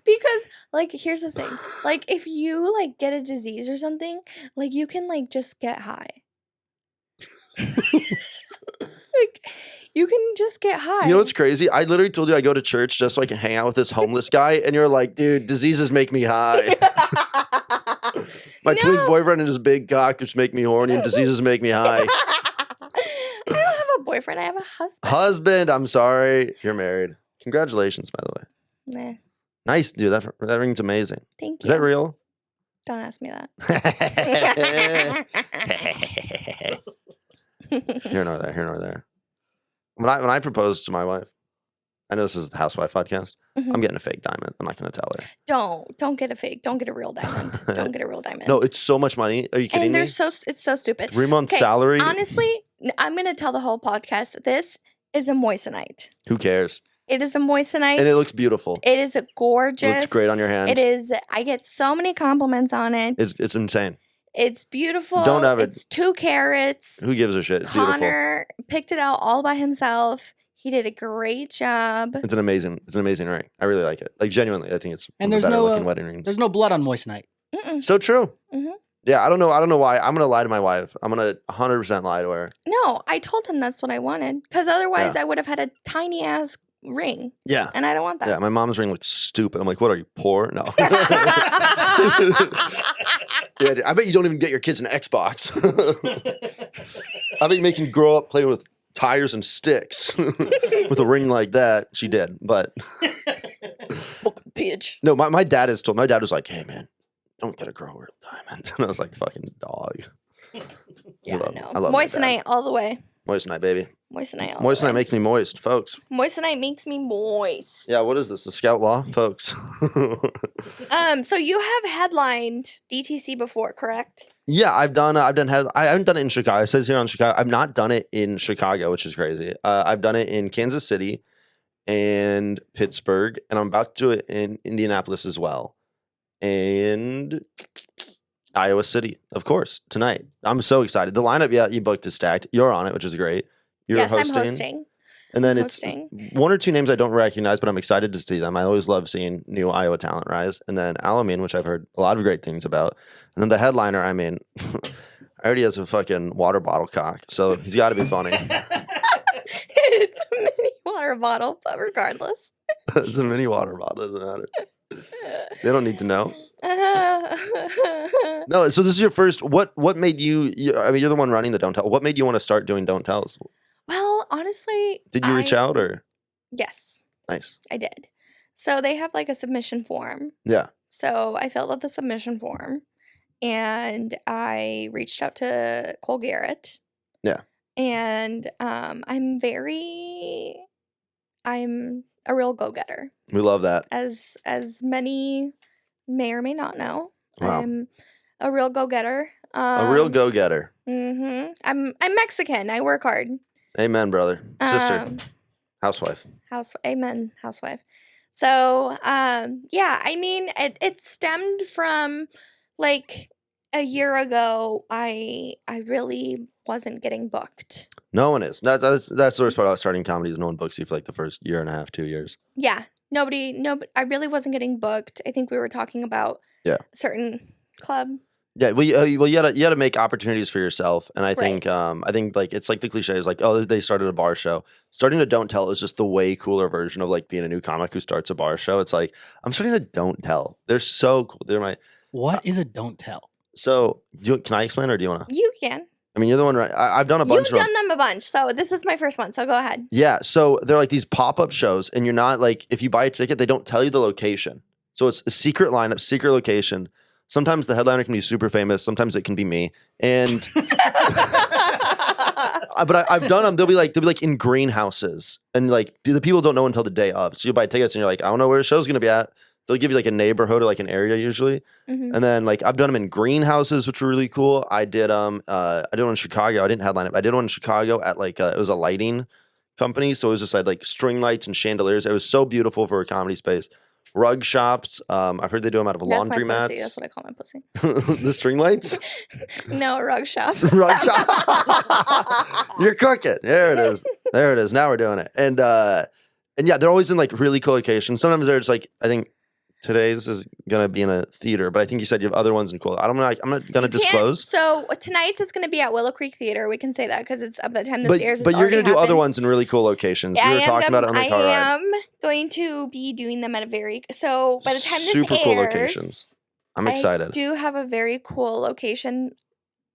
Because like, here's the thing, like if you like get a disease or something, like you can like just get high. Like you can just get high. You know what's crazy? I literally told you I go to church just so I can hang out with this homeless guy, and you're like, "Dude, diseases make me high. My twink boyfriend and his big cock just make me horny, and diseases make me high." I don't have a boyfriend, I have a husband. Husband, I'm sorry. You're married. Congratulations, by the way. Nah, Nice, dude. That ring's amazing. thank you. Is that real? Don't ask me that. Here nor there. When I proposed to my wife, I know this is the Housewife podcast. Mhm. I'm getting a fake diamond. I'm not going to tell her. Don't get a fake. Don't get a real diamond. Don't get a real diamond. No, it's so much money. Are you kidding and me? it's so stupid. 3-month Okay, salary. Honestly, I'm gonna tell the whole podcast that this is a moissanite. Who cares? It is a moissanite. And it looks beautiful. It is gorgeous. Looks great on your hand. It is. I get so many compliments on it. It's insane. It's beautiful. Don't ever- It's 2 carats. Who gives a shit? It's beautiful. Connor picked it out all by himself. He did a great job. It's an amazing ring. I really like it. Like genuinely, I think it's And one of there's the better no, looking wedding rings. There's no blood on moissanite. Mm-mm. So true. Mhm. Yeah, I don't know why. I'm gonna lie to my wife. I'm gonna 100% lie to her. No, I told him that's what I wanted, because otherwise I would have had a tiny ass ring, Yeah. and I don't want that. Yeah, my mom's ring looks stupid. I'm like, "What are you, poor?" No. Yeah, dude, I bet you don't even get your kids an Xbox. I bet you make them grow up playing with tires and sticks with a ring like that. She did, but Fucking bitch. no, my dad was like, "Hey man, don't get a girl a real diamond." And I was like, "Fucking dog." Yeah, love- no. I love my dad. Moissanite all the way. Moissanite, baby. Moissanite all the Moissanite way. makes me moist, folks. Moissanite makes me moist. Yeah, what is this? The Scout Law, folks? So you have headlined DTC before, correct? Yeah, I haven't done it in Chicago. It says here on Chicago. I've not done it in Chicago, which is crazy. I've done it in Kansas City and Pittsburgh, and I'm about to do it in Indianapolis as well. And Iowa City, of course, tonight. I'm so excited. The lineup, you booked is stacked. You're on it, which is great. You're yes, hosting. I'm hosting. And then I'm it's hosting. one or two names I don't recognize, but I'm excited to see them. I always love seeing new Iowa talent rise. And then Alameen, which I've heard a lot of great things about. And then the headliner, I mean, I already has a fucking water bottle cock, so he's got to be funny. It's a mini water bottle, but regardless. It's a mini water bottle, doesn't matter. They don't need to know. No, so this is your first. What made you? I mean, you're the one running the Don't Tell. What made you want to start doing Don't Tells? Well, honestly, Did you reach out or? Yes, Nice. I did. So they have like a submission form. Yeah. So I filled out the submission form, and I reached out to Cole Garrett. Yeah. And I'm a real go-getter. We love that. As many may or may not know. Wow. I'm a real go-getter. A real go-getter. Mm-hmm. I'm Mexican. I work hard. Amen, brother. Sister. Housewife. Amen, housewife. So, yeah, I mean, it stemmed from like a year ago. I really wasn't getting booked. No one is. That's the worst part about starting comedy is no one books you for like the first year and a half, 2 years. Yeah, nobody. I really wasn't getting booked. I think we were talking about a certain club. Yeah, well, you had to make opportunities for yourself, and I think like it's like the cliche is like, oh, they started a bar show. Starting a Don't Tell is just the way cooler version of like being a new comic who starts a bar show. It's like I'm starting a Don't Tell. They're so cool. They're my. What is a Don't Tell? So can I explain or do you want to? You can. I mean, you're the one. Right? I've done a bunch. You've done them a bunch, so this is my first one. So go ahead. Yeah, so they're like these pop-up shows, and you're not like if you buy a ticket, they don't tell you the location. So it's a secret lineup, secret location. Sometimes the headliner can be super famous. Sometimes it can be me. And but I've done them. They'll be like in greenhouses, and like the people don't know until the day of. So you buy tickets, and you're like, I don't know where the show's gonna be at. They'll give you like a neighborhood or like an area usually, and then like I've done them in greenhouses, which were really cool. I did one in Chicago. I didn't headline it, but I did one in Chicago at like it was a lighting company, so it was just like string lights and chandeliers. It was so beautiful for a comedy space. Rug shops. I've heard they do them out of laundromats. That's what I call my pussy. The string lights? No, rug shop. Rug shop. You're cooking. There it is. There it is. Now we're doing it. And yeah, they're always in like really cool locations. Sometimes they're just like, I think today's is gonna be in a theater, but I think you said you have other ones in cool. I'm not gonna disclose. So tonight's is gonna be at Willow Creek Theater. We can say that because it's at the time this airs. But you're gonna do other ones in really cool locations. Yeah, we were talking about it on the car ride. I am going to be doing them at a by the time this super airs, cool locations. I'm excited. I do have a very cool location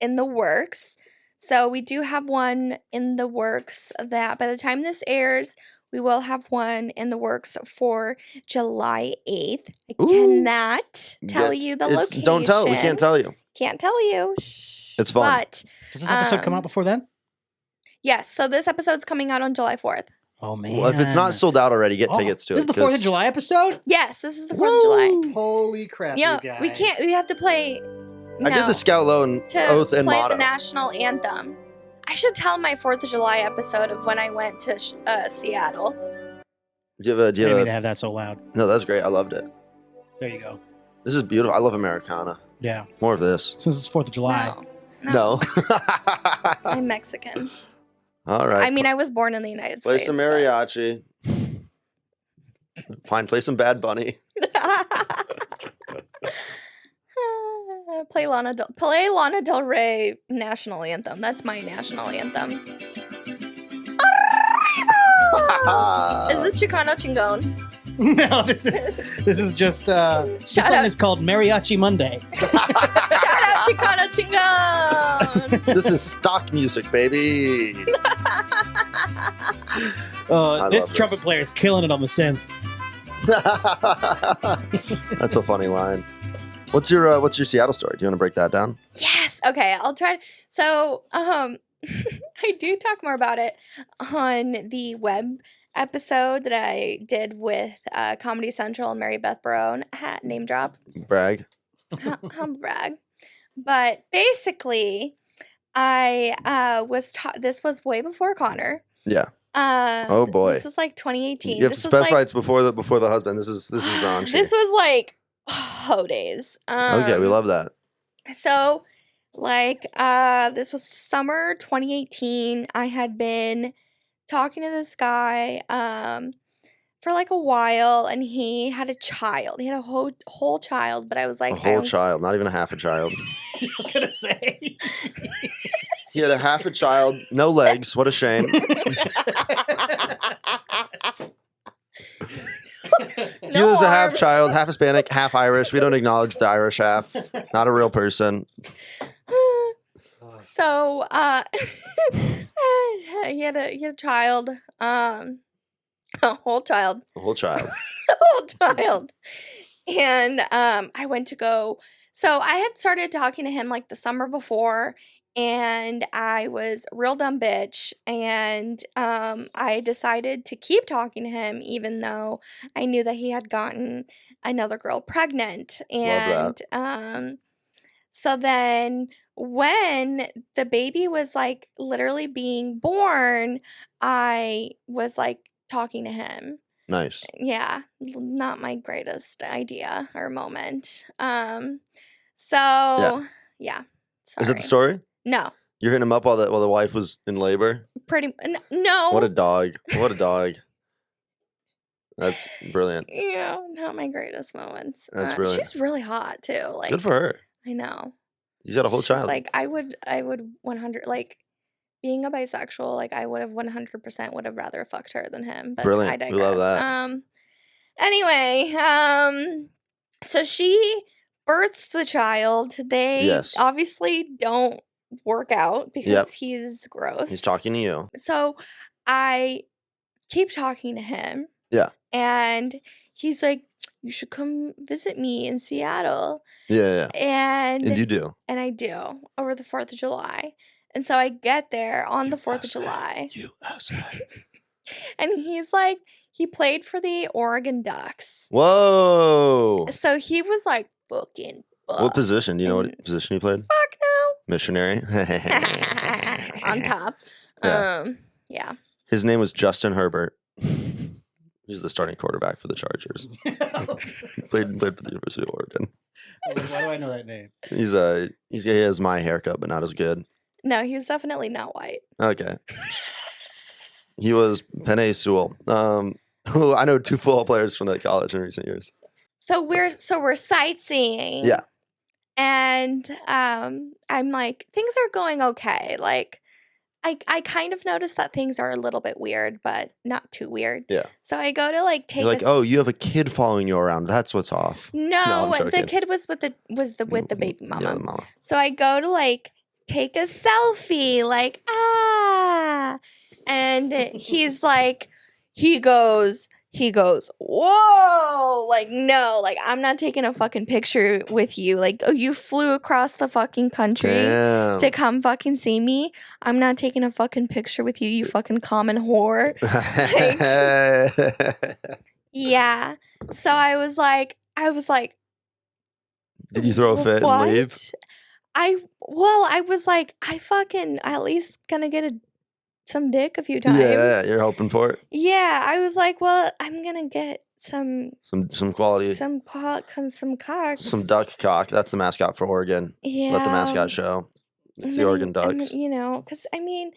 in the works. So we do have one in the works that by the time this airs, we will have one in the works for July 8th. I cannot tell you the location. Don't tell. We can't tell you. Can't tell you. Shh. It's fun. But, does this episode come out before then? Yes. So this episode's coming out on July 4th. Oh, man. Well, if it's not sold out already, get tickets to it. This is the 4th of July episode? Yes, this is the 4th of July. Holy crap, Yeah, you guys. we can't. We have to play. I did the Scout Low and Oath and play Motto. the national anthem. I should tell my 4th of July episode of when I went to Seattle. Do you have I mean to have that so loud. No, that's great. I loved it. There you go. This is beautiful. I love Americana. Yeah. More of this. Since it's 4th of July. No. I'm Mexican. All right. I mean, I was born in the United States. Play some mariachi. Fine. Play some Bad Bunny. Play Lana Del Rey national anthem. That's my national anthem. Is this Chicano Chingon? No, this is just this song is called Mariachi Monday. Shout out Chicano Chingon. This is stock music, baby. This trumpet player is killing it on the synth. That's a funny line. What's your Seattle story? Do you want to break that down? Yes. Okay, I'll try. So, I do talk more about it on the web episode that I did with Comedy Central and Mary Beth Barone. Name drop. Brag. Humble brag. But basically, I this was way before Connor. Yeah. Oh boy. This is like 2018. You have to specify it's before the husband. This is raunchy. This was like days. Okay, we love that. So, this was summer 2018. I had been talking to this guy for like a while, and he had a child. He had a whole child, but I was like, A whole child, not even a half a child. I was gonna say. He had a half a child, no legs. What a shame. He was a half child, half Hispanic, half Irish. We don't acknowledge the Irish half. Not a real person. So, he had a child, a whole child, A whole child. a whole child, and I went to go. So I had started talking to him like the summer before, and I was a real dumb bitch, and I decided to keep talking to him even though I knew that he had gotten another girl pregnant, Love and so then when the baby was like literally being born, I was like talking to him. Nice. Yeah, not my greatest idea or moment. So yeah, Is that the sorry. story? No, You're hitting him up while the wife was in labor? no. What a dog. What a dog. That's brilliant. Yeah, not my greatest moments. That's brilliant. She's really hot too. Like, Good for her. I know. He's got a whole She's child. like, I would 100 like being a bisexual. Like, I would have 100% would have rather fucked her than him. But Brilliant. I digress. We love that. Anyway, so she births the child. They Yes. obviously don't work out because Yep. he's gross. He's talking to you. So I keep talking to him. Yeah. And he's like, you should come visit me in Seattle. Yeah. And you do. and I do over the 4th of July. And so I get there on the 4th of July. USA. And he's like, he played for the Oregon Ducks. Whoa. So he was like fucking buff. What position? Do you know and- what position he played? Fuck Missionary. no. On top. Yeah. Yeah. His name was Justin Herbert. He's the starting quarterback for the Chargers. played for the University of Oregon. I was like, why do I know that name? He has my haircut, but not as good. No, he was definitely not white. Okay. He was Penei Sewell. Who I know 2 football players from that college in recent years. So we're sightseeing. Yeah. And I'm like, things are going okay. Like I kind of noticed that things are a little bit weird, but not too weird. Yeah. So I go to like take You're like, oh, you have a kid following you around. That's what's off. No, I'm the joking. kid was with the baby mama. Yeah, the mama. So I go to like take a selfie, like, and he's like, he goes, whoa, like, no, like, I'm not taking a fucking picture with you. Like, oh, you flew across the fucking country Damn. to come fucking see me. I'm not taking a fucking picture with you, you fucking common whore. Yeah. So I was like, Did you throw a fit what? and leave? I was like, I fucking at least gonna get some dick a few times. Yeah, you're hoping for it. Yeah, I was like, well, I'm gonna get some quality, some cocks, some duck cock. That's the mascot for Oregon. Yeah, Let the mascot show. It's and the then- Oregon Ducks. and, you know, because I mean,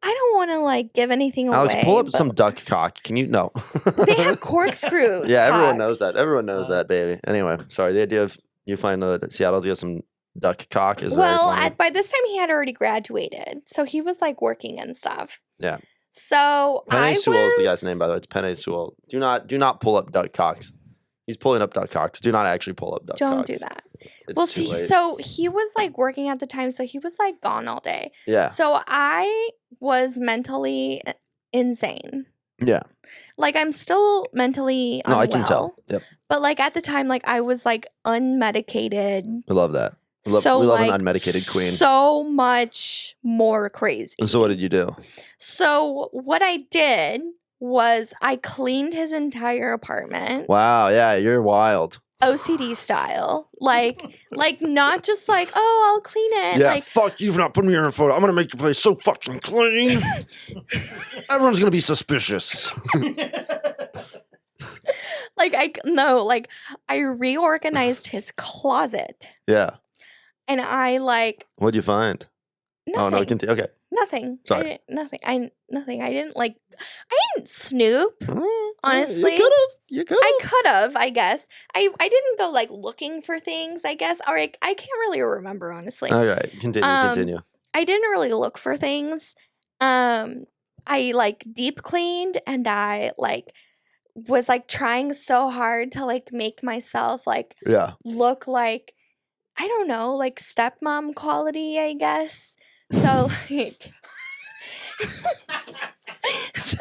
I don't want to like give anything Alex, away. pull up but some duck cock. Can you? No. They have corkscrews. Yeah, everyone cock. knows that. Everyone knows that, baby. Anyway, sorry. The idea of you find Seattle to get some duck cock is Well, very funny. by this time he had already graduated, so he was like working and stuff. Yeah. So Penei I Sewell is the was- guy's name, by the way. It's Penei Sewell. Do not pull up duck cocks. He's pulling up duck cocks. Do not actually pull up duck cocks. Don't do that. It's Well, too see, late. so he was like working at the time, so he was like gone all day. Yeah. So I was mentally insane. Yeah. Like I'm still mentally No, unwell. I can tell. Yep. But like at the time, like I was like unmedicated. We love that. We love like, an unmedicated queen. So much more crazy. And so what did you do? So what I did was I cleaned his entire apartment. Wow. Yeah, you're wild. OCD style. Like not just like, oh, I'll clean it. Yeah. Like Fuck, you've not put me in a photo. I'm gonna make the place so fucking clean. Everyone's gonna be suspicious. I reorganized his closet. Yeah. and I like What'd you find? nothing. Oh no, continue. Okay. Nothing. Sorry. Nothing. I didn't like. I didn't snoop. Honestly, You could I have. could have. I guess. I didn't go like looking for things. I guess. Or I can't really remember honestly. All right. Continue. I didn't really look for things. I like deep cleaned and I like was like trying so hard to like make myself like Yeah. look like I don't know, like stepmom quality, I guess. So like so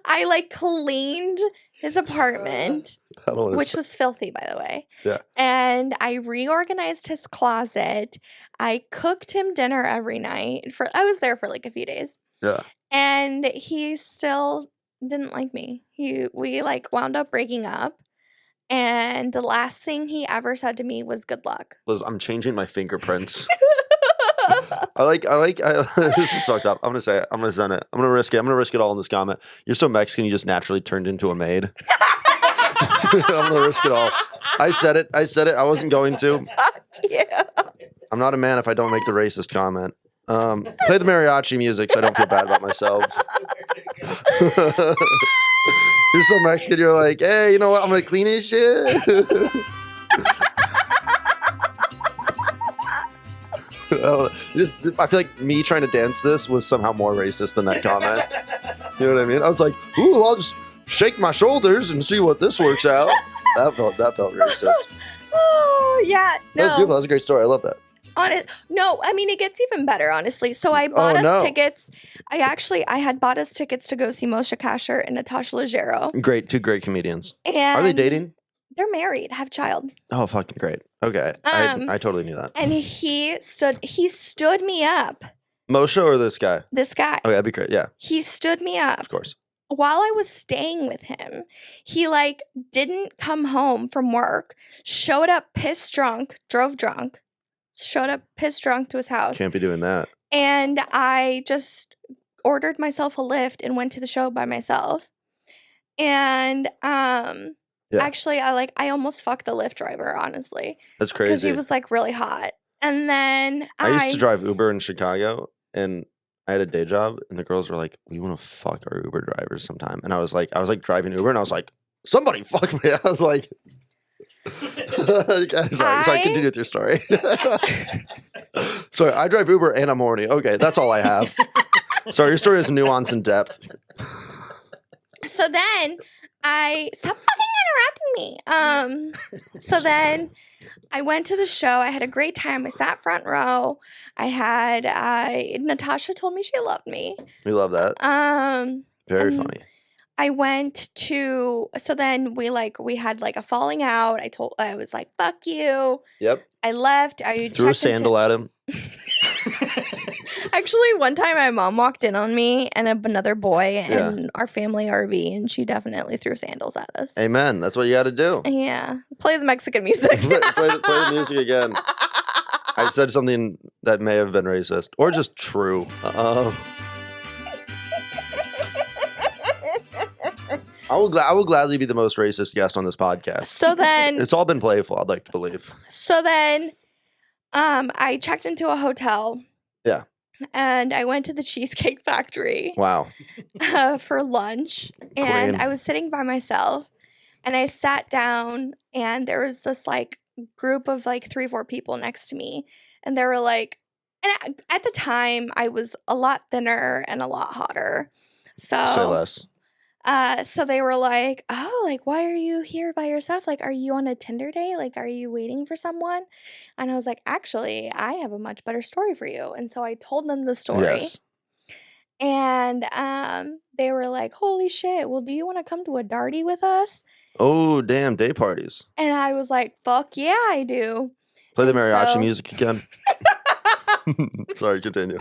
I like cleaned his apartment, I don't want which to. was filthy by the way. Yeah. And I reorganized his closet. I cooked him dinner every night I was there for like a few days. Yeah. And he still didn't like me. We like wound up breaking up. And the last thing he ever said to me was good luck. Liz, I'm changing my fingerprints. This is fucked up. I'm gonna say it. I'm gonna send it. I'm gonna risk it. I'm gonna risk it all in this comment. You're so Mexican, you just naturally turned into a maid. I'm gonna risk it all. I said it. I wasn't going to. Fuck you. I'm not a man if I don't make the racist comment. Play the mariachi music so I don't feel bad about myself. You're so Mexican, you're like, hey, you know what? I'm gonna clean his shit. I feel like me trying to dance this was somehow more racist than that comment. You know what I mean? I was like, ooh, I'll just shake my shoulders and see what this works out. That felt racist. Oh yeah. That was beautiful. That was a great story. I love that. No, I mean it gets even better, honestly. So I bought us tickets. I had bought us tickets to go see Moshe Kasher and Natasha Leggero. Two great comedians. And are they dating? They're married, have a child. Oh, fucking great. Okay, I totally knew that. And he stood me up. Moshe or this guy? This guy. Okay, that'd be great. Yeah, he stood me up. of course. While I was staying with him, he like didn't come home from work. Showed up pissed drunk. Drove drunk. Showed up pissed drunk to his house. Can't be doing that. And I just ordered myself a Lyft and went to the show by myself. And actually I almost fucked the Lyft driver, honestly. That's crazy. Because he was like really hot. And then I used to drive Uber in Chicago and I had a day job and the girls were like, we want to fuck our Uber drivers sometime. And I was like driving Uber and I was like, somebody fuck me. I was like sorry, continue with your story. Sorry, I drive Uber and I'm horny. Okay, that's all I have. Sorry, your story has nuance and depth. So then stop fucking interrupting me. So then I went to the show. I had a great time. I sat front row. Natasha told me she loved me. We love that. Very funny. I went to, so then we had like a falling out. I was like, fuck you. Yep. I left. I threw a sandal at him. Actually, one time my mom walked in on me and another boy in our family RV, and she definitely threw sandals at us. Amen. That's what you got to do. Yeah. Play the Mexican music. play the music again. I said something that may have been racist or just true. I will gladly be the most racist guest on this podcast. So then it's all been playful, I'd like to believe. So then I checked into a hotel. Yeah. And I went to the Cheesecake Factory. Wow. For lunch. And I was sitting by myself and I sat down and there was this like group of like 3-4 people next to me. And they were like, and at the time I was a lot thinner and a lot hotter. So say less. So they were like, oh, like, why are you here by yourself? Like, are you on a Tinder date? Like, are you waiting for someone? And I was like, actually, I have a much better story for you. And so I told them the story. Yes. And they were like, holy shit, well, do you want to come to a darty with us? Oh, damn, day parties. And I was like, fuck yeah, I do. Play the mariachi music again. Sorry, continue.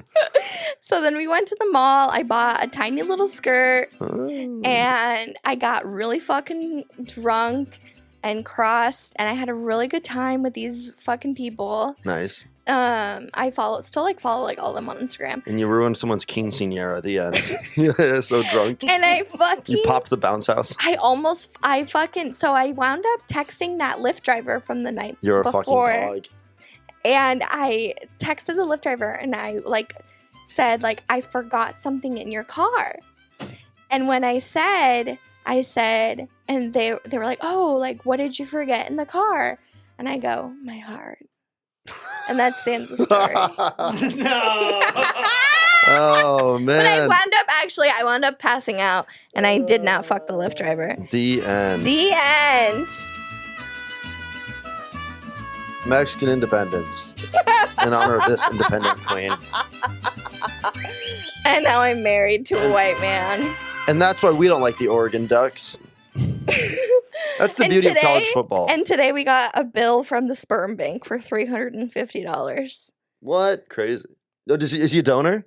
So then we went to the mall. I bought a tiny little skirt and I got really fucking drunk and crossed and I had a really good time with these fucking people. Nice. I still follow like all of them on Instagram. And you ruined someone's quinceañera at the end. Yeah, so drunk. And I fucking... You popped the bounce house. So I wound up texting that Lyft driver from the night You're before. a fucking dog. And I texted the Lyft driver and I like said like, I forgot something in your car. And when I said, and they were like, oh, like, what did you forget in the car? And I go, my heart. And that's the end of the story. No. Oh man. But I wound up passing out and I did not fuck the Lyft driver. The end. The end. Mexican independence in honor of this independent queen. And now I'm married to a white man. And that's why we don't like the Oregon Ducks. That's the beauty of college football. And today we got a bill from the sperm bank for $350. What? Crazy. No, is he a donor?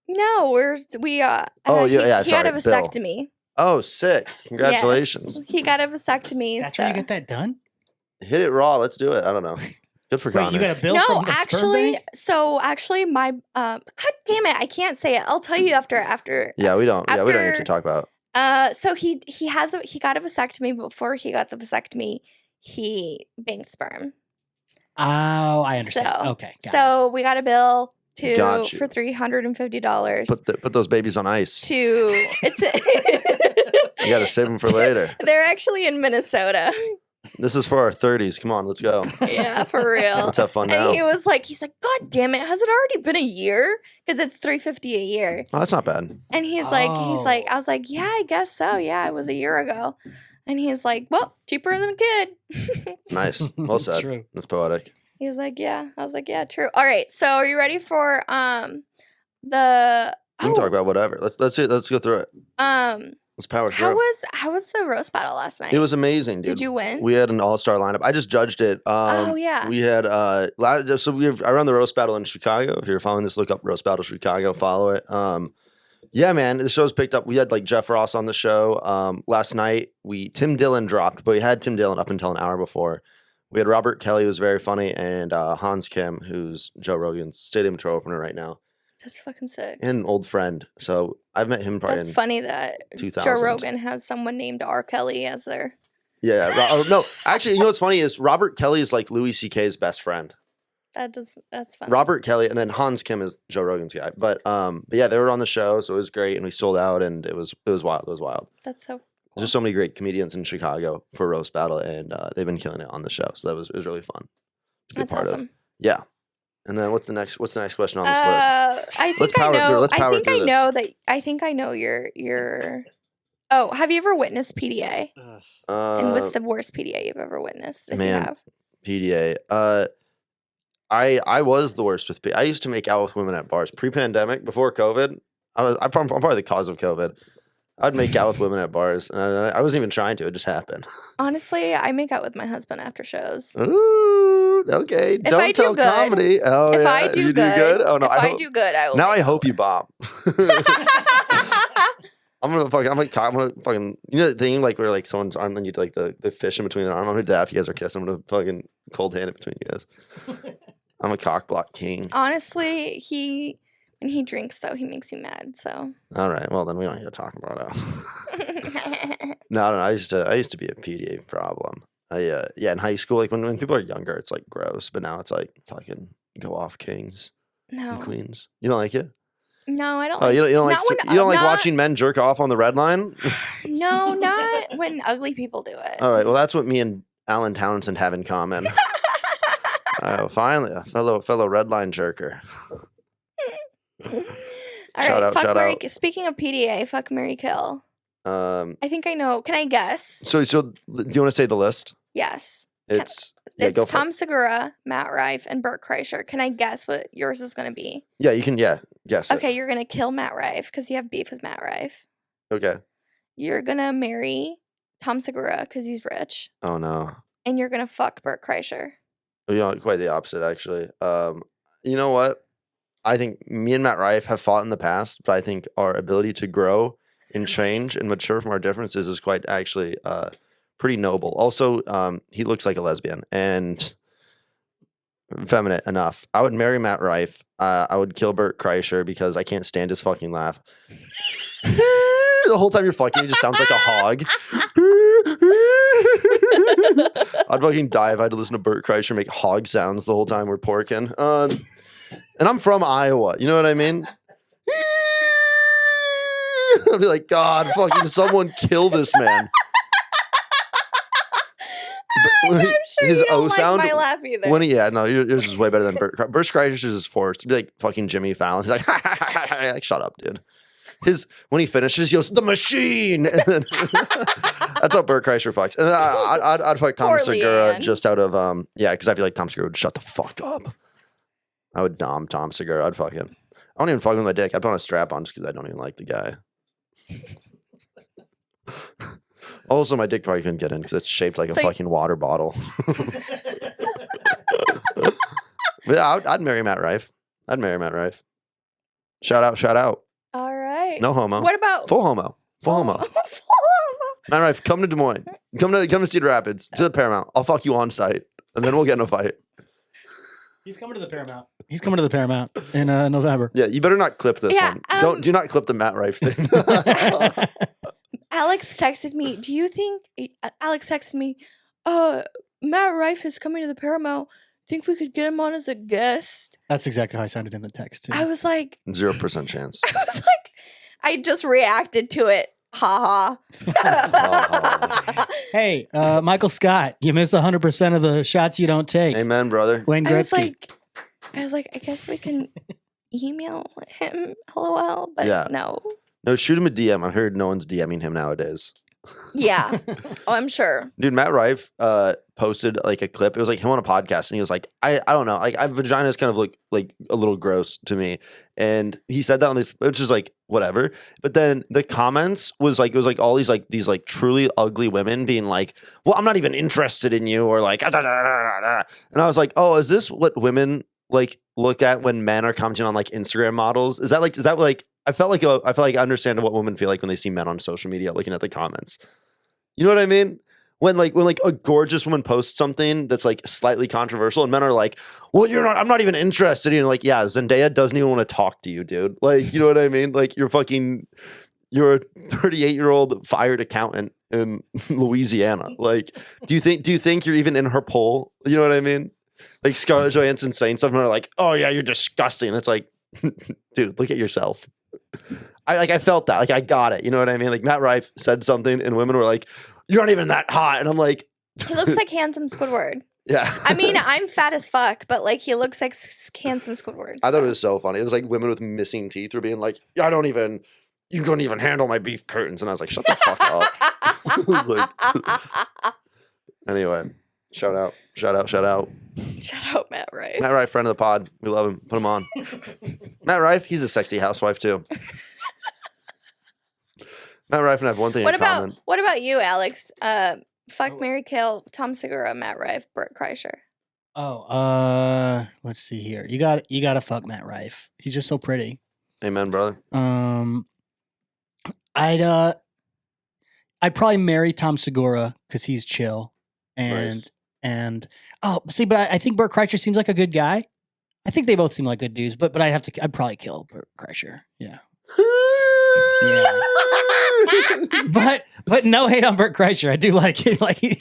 No, he got a vasectomy. Oh, sick. Congratulations. Yes, he got a vasectomy. That's where you get that done? Hit it raw. Let's do it. I don't know. Good for Connor. Wait, you got a bill from the sperm bank? Actually, my God damn it, I can't say it. I'll tell you after. Yeah, we don't. We don't need to talk about. So he got a vasectomy. Before he got the vasectomy, he banked sperm. Oh, I understand. So, okay. So we got a bill for $350. Put those babies on ice. You got to save them for later. They're actually in Minnesota. This is for our 30s. Come on, let's go. Yeah, for real. Let's have fun now. And he's like, God damn it, has it already been a year? Because it's $350 a year. Oh, that's not bad. And he's like, I was like, yeah, I guess so. Yeah, it was a year ago. And he's like, well, cheaper than a kid. Nice. Well said. True. That's poetic. He's like, yeah. I was like, yeah, true. All right. So are you ready for the? We can talk about whatever. Let's go through it. Let's power through. How was the roast battle last night? It was amazing, dude. Did you win? We had an all-star lineup. I just judged it. Oh yeah. We had I run the roast battle in Chicago. If you're following this, look up roast battle Chicago. Follow it. Yeah, man, the show's picked up. We had like Jeff Ross on the show. Last night Tim Dillon dropped, but we had Tim Dillon up until an hour before. We had Robert Kelly, who was very funny, and Hans Kim, who's Joe Rogan's stadium tour opener right now. That's fucking sick. And an old friend. So I've met him probably That's funny that 2000. Joe Rogan has someone named R. Kelly as their... Yeah. No, actually, you know what's funny is Robert Kelly is like Louis C.K.'s best friend. That's funny. Robert Kelly, and then Hans Kim is Joe Rogan's guy. But yeah, they were on the show, so it was great, and we sold out, and it was wild. It was wild. That's so cool. There's just so many great comedians in Chicago for roast battle, and they've been killing it on the show. So it was really fun. That's awesome. Yeah. And then what's the next question on this list? I think I know your. Oh, have you ever witnessed PDA? And what's the worst PDA you've ever witnessed? If you have PDA. I was the worst with PDA. I used to make out with women at bars pre-pandemic, before COVID. I'm probably the cause of COVID. I'd make out with women at bars. I wasn't even trying to. It just happened. Honestly, I make out with my husband after shows. Ooh, okay. Don't tell comedy. Oh, if yeah. I do you good. Oh no, I do good, I will. Now I hope you bomb. I'm gonna fucking. You know the thing like where like someone's arm, then you do like the fish in between their arm. I'm gonna do that if you guys are kissing. I'm gonna fucking cold hand it between you guys. I'm a cock block king. Honestly, when he drinks though, he makes me mad. So. All right. Well, then we don't need to talk about it. No. I used to be a PDA problem. Yeah, in high school, like when people are younger, it's like gross, but now it's like fucking go off kings and queens. You don't like it? No, I don't. Oh, you don't like watching men jerk off on the red line? No, not when ugly people do it. All right. Well, that's what me and Alan Townsend have in common. Oh, finally, a fellow red line jerker. All right, fuck Mary. Speaking of PDA, fuck Mary Kill. I think I know. Can I guess? So do you want to say the list? Yes. It's Tom Segura, Matt Rife, and Bert Kreischer. Can I guess what yours is going to be? Yeah, you can. Yeah, guess. Okay, you're going to kill Matt Rife because you have beef with Matt Rife. Okay. You're going to marry Tom Segura because he's rich. Oh no. And you're going to fuck Bert Kreischer. You know, quite the opposite actually. You know what? I think me and Matt Rife have fought in the past, but I think our ability to grow and change and mature from our differences is quite actually pretty noble. Also, he looks like a lesbian and feminine enough. I would marry Matt Rife. I would kill Bert Kreischer because I can't stand his fucking laugh. The whole time you're fucking, he just sounds like a hog. I'd fucking die if I had to listen to Bert Kreischer make hog sounds the whole time we're porking. And I'm from Iowa. You know what I mean? I'd be like, God, fucking someone kill this man. I'm sure his you don't O like sound, my laugh either. Yours is way better than Bert Kreischer's is forced. It'd be like fucking Jimmy Fallon. He's like, like, shut up, dude. When he finishes, he goes, the machine. And then that's how Bert Kreischer fucks. And I'd fuck Tom Poor Segura Leanne. just out of because I feel like Tom Segura would shut the fuck up. I would dom Tom Segura. I'd fucking. I don't even fuck with my dick. I'd put on a strap on just because I don't even like the guy. Also, my dick probably couldn't get in because it's shaped like a fucking water bottle. Yeah, I'd marry Matt Rife. Shout out. All right. No homo. What about Full homo. Matt Rife, come to Des Moines. Come to Cedar Rapids. To the Paramount. I'll fuck you on site, and then we'll get in a fight. He's coming to the Paramount in November. Yeah, you better not clip this one. Do not clip the Matt Rife thing. Alex texted me, Matt Rife is coming to the Paramount. Think we could get him on as a guest? That's exactly how I sounded in the text too. I was like 0% chance. I just reacted to it. Ha ha. Hey, Michael Scott, you miss 100% of the shots you don't take. Amen, brother. Wayne Gretzky. I was like, I guess we can email him. LOL, but no. No, shoot him a DM. I heard no one's DMing him nowadays. Yeah. Oh, I'm sure. Dude, Matt Rife posted like a clip. It was like him on a podcast, and he was like, I don't know, like vagina is kind of like a little gross to me. And he said that on this, which is like whatever. But then the comments was like, it was like all these truly ugly women being like, well, I'm not even interested in you, or like, and I was like, oh, is this what women like look at when men are commenting on like Instagram models? Is that like I felt like I understand what women feel like when they see men on social media looking at the comments. You know what I mean? When a gorgeous woman posts something that's like slightly controversial, and men are like, well, I'm not even interested. And like, yeah, Zendaya doesn't even want to talk to you, dude. Like, you know what I mean? Like, you're a 38-year-old fired accountant in Louisiana. Like, do you think you're even in her poll? You know what I mean? Like Scarlett Johansson saying something, are like, oh yeah, you're disgusting. It's like, dude, look at yourself. I felt that. Like, I got it. You know what I mean? Like, Matt Rife said something, and women were like, you're not even that hot. And I'm like, he looks like handsome Squidward. Yeah. I mean, I'm fat as fuck, but like, he looks like handsome Squidward. I thought it was so funny. It was like women with missing teeth were being like, you couldn't even handle my beef curtains. And I was like, shut the fuck up. Like, anyway, shout out. Shout out, Matt Rife. Matt Rife, friend of the pod. We love him. Put him on. Matt Rife, he's a sexy housewife too. Matt Rife and I have one thing in common. What about you, Alex? Fuck, marry, kill, Tom Segura, Matt Rife, Bert Kreischer. Oh, let's see here. You got to fuck Matt Rife. He's just so pretty. Amen, brother. I'd probably marry Tom Segura because he's chill and but I think Bert Kreischer seems like a good guy. I think they both seem like good dudes, but I'd probably kill Bert Kreischer. Yeah. Yeah. But no hate on Bert Kreischer. I do like it. Like he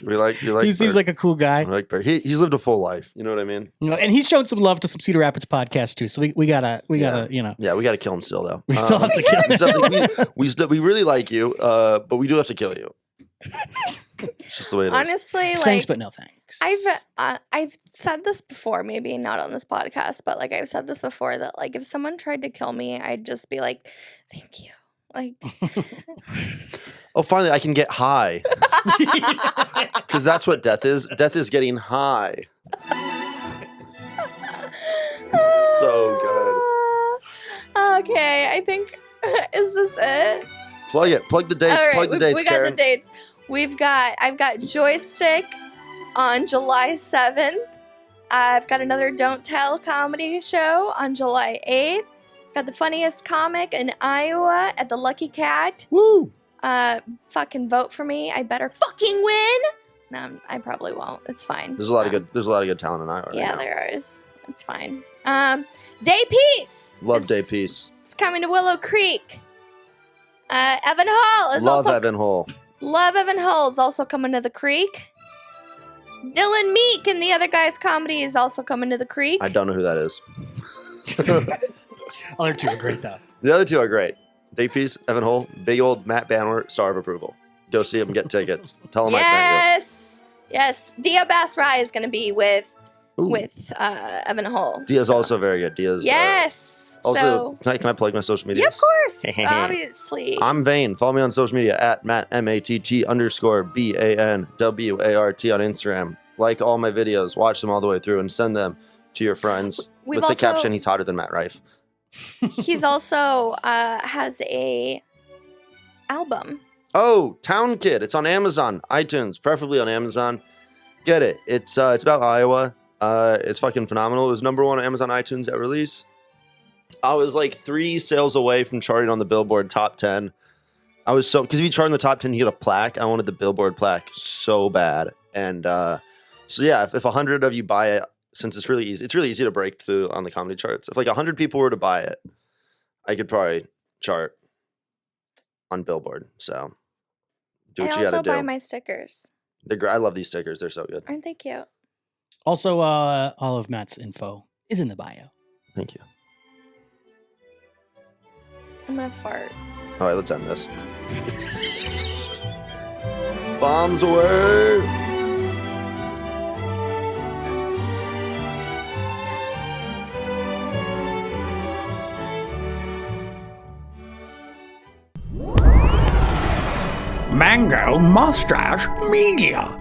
seems like a cool guy. I like Bert. He's lived a full life. You know what I mean? You know, and he's shown some love to some Cedar Rapids podcasts too. So we gotta you know. Yeah, we gotta kill him still though. We still have to kill him. We really like you, but we do have to kill you. It's just the way it is. Honestly, like, thanks, but no thanks. I've said this before, maybe not on this podcast, but like I've said this before that like if someone tried to kill me, I'd just be like, thank you. Like, oh, finally, I can get high. Because that's what death is. Death is getting high. So good. Okay, I think, is this it? Plug it. Plug the dates. All right, Plug the dates, we got Karen. the dates. I've got Joystick on July 7th. I've got another Don't Tell comedy show on July 8th. Got the funniest comic in Iowa at the Lucky Cat. Woo! Fucking vote for me. I better fucking win. No, I probably won't. It's fine. There's a lot of good talent in Iowa. Yeah, right now. there is. It's fine. Day Peace. Love Day Peace. It's coming to Willow Creek. Evan Hall is Love also Evan Hall. Love Evan Hall is also coming to the creek. Dylan Meek and the other guy's comedy is also coming to the creek. I don't know who that is. Other two are great though. The other two are great. Big Piece, Evan Hull, big old Matt Banwart, star of approval. Go see him, get tickets. Tell him I sent Yes. Dia Bass-Rye is going to be with you. Evan Hull. Dia's also very good. Dia's Yes. also, can I plug my social media? Yeah, of course. Obviously. I'm Vane. Follow me on social media at Matt MATT_BANWART on Instagram. Like all my videos, watch them all the way through, and send them to your friends with the caption, "He's hotter than Matt Rife." He's also has a album. Oh, Town Kid. It's on Amazon, iTunes, preferably on Amazon. Get it. It's about Iowa. It's fucking phenomenal. It was #1 on Amazon iTunes at release. I was like 3 sales away from charting on the Billboard top 10. I was so, because if you chart in the top 10, you get a plaque. I wanted the Billboard plaque so bad. And so yeah, if 100 of you buy it, since it's really easy to break through on the comedy charts. If like 100 people were to buy it, I could probably chart on Billboard. So do what you gotta do. I also buy my stickers. I love these stickers. They're so good. Aren't they cute? Also, all of Matt's info is in the bio. Thank you. I'm gonna fart. All right, let's end this. Bombs away! Mango Mustache Media.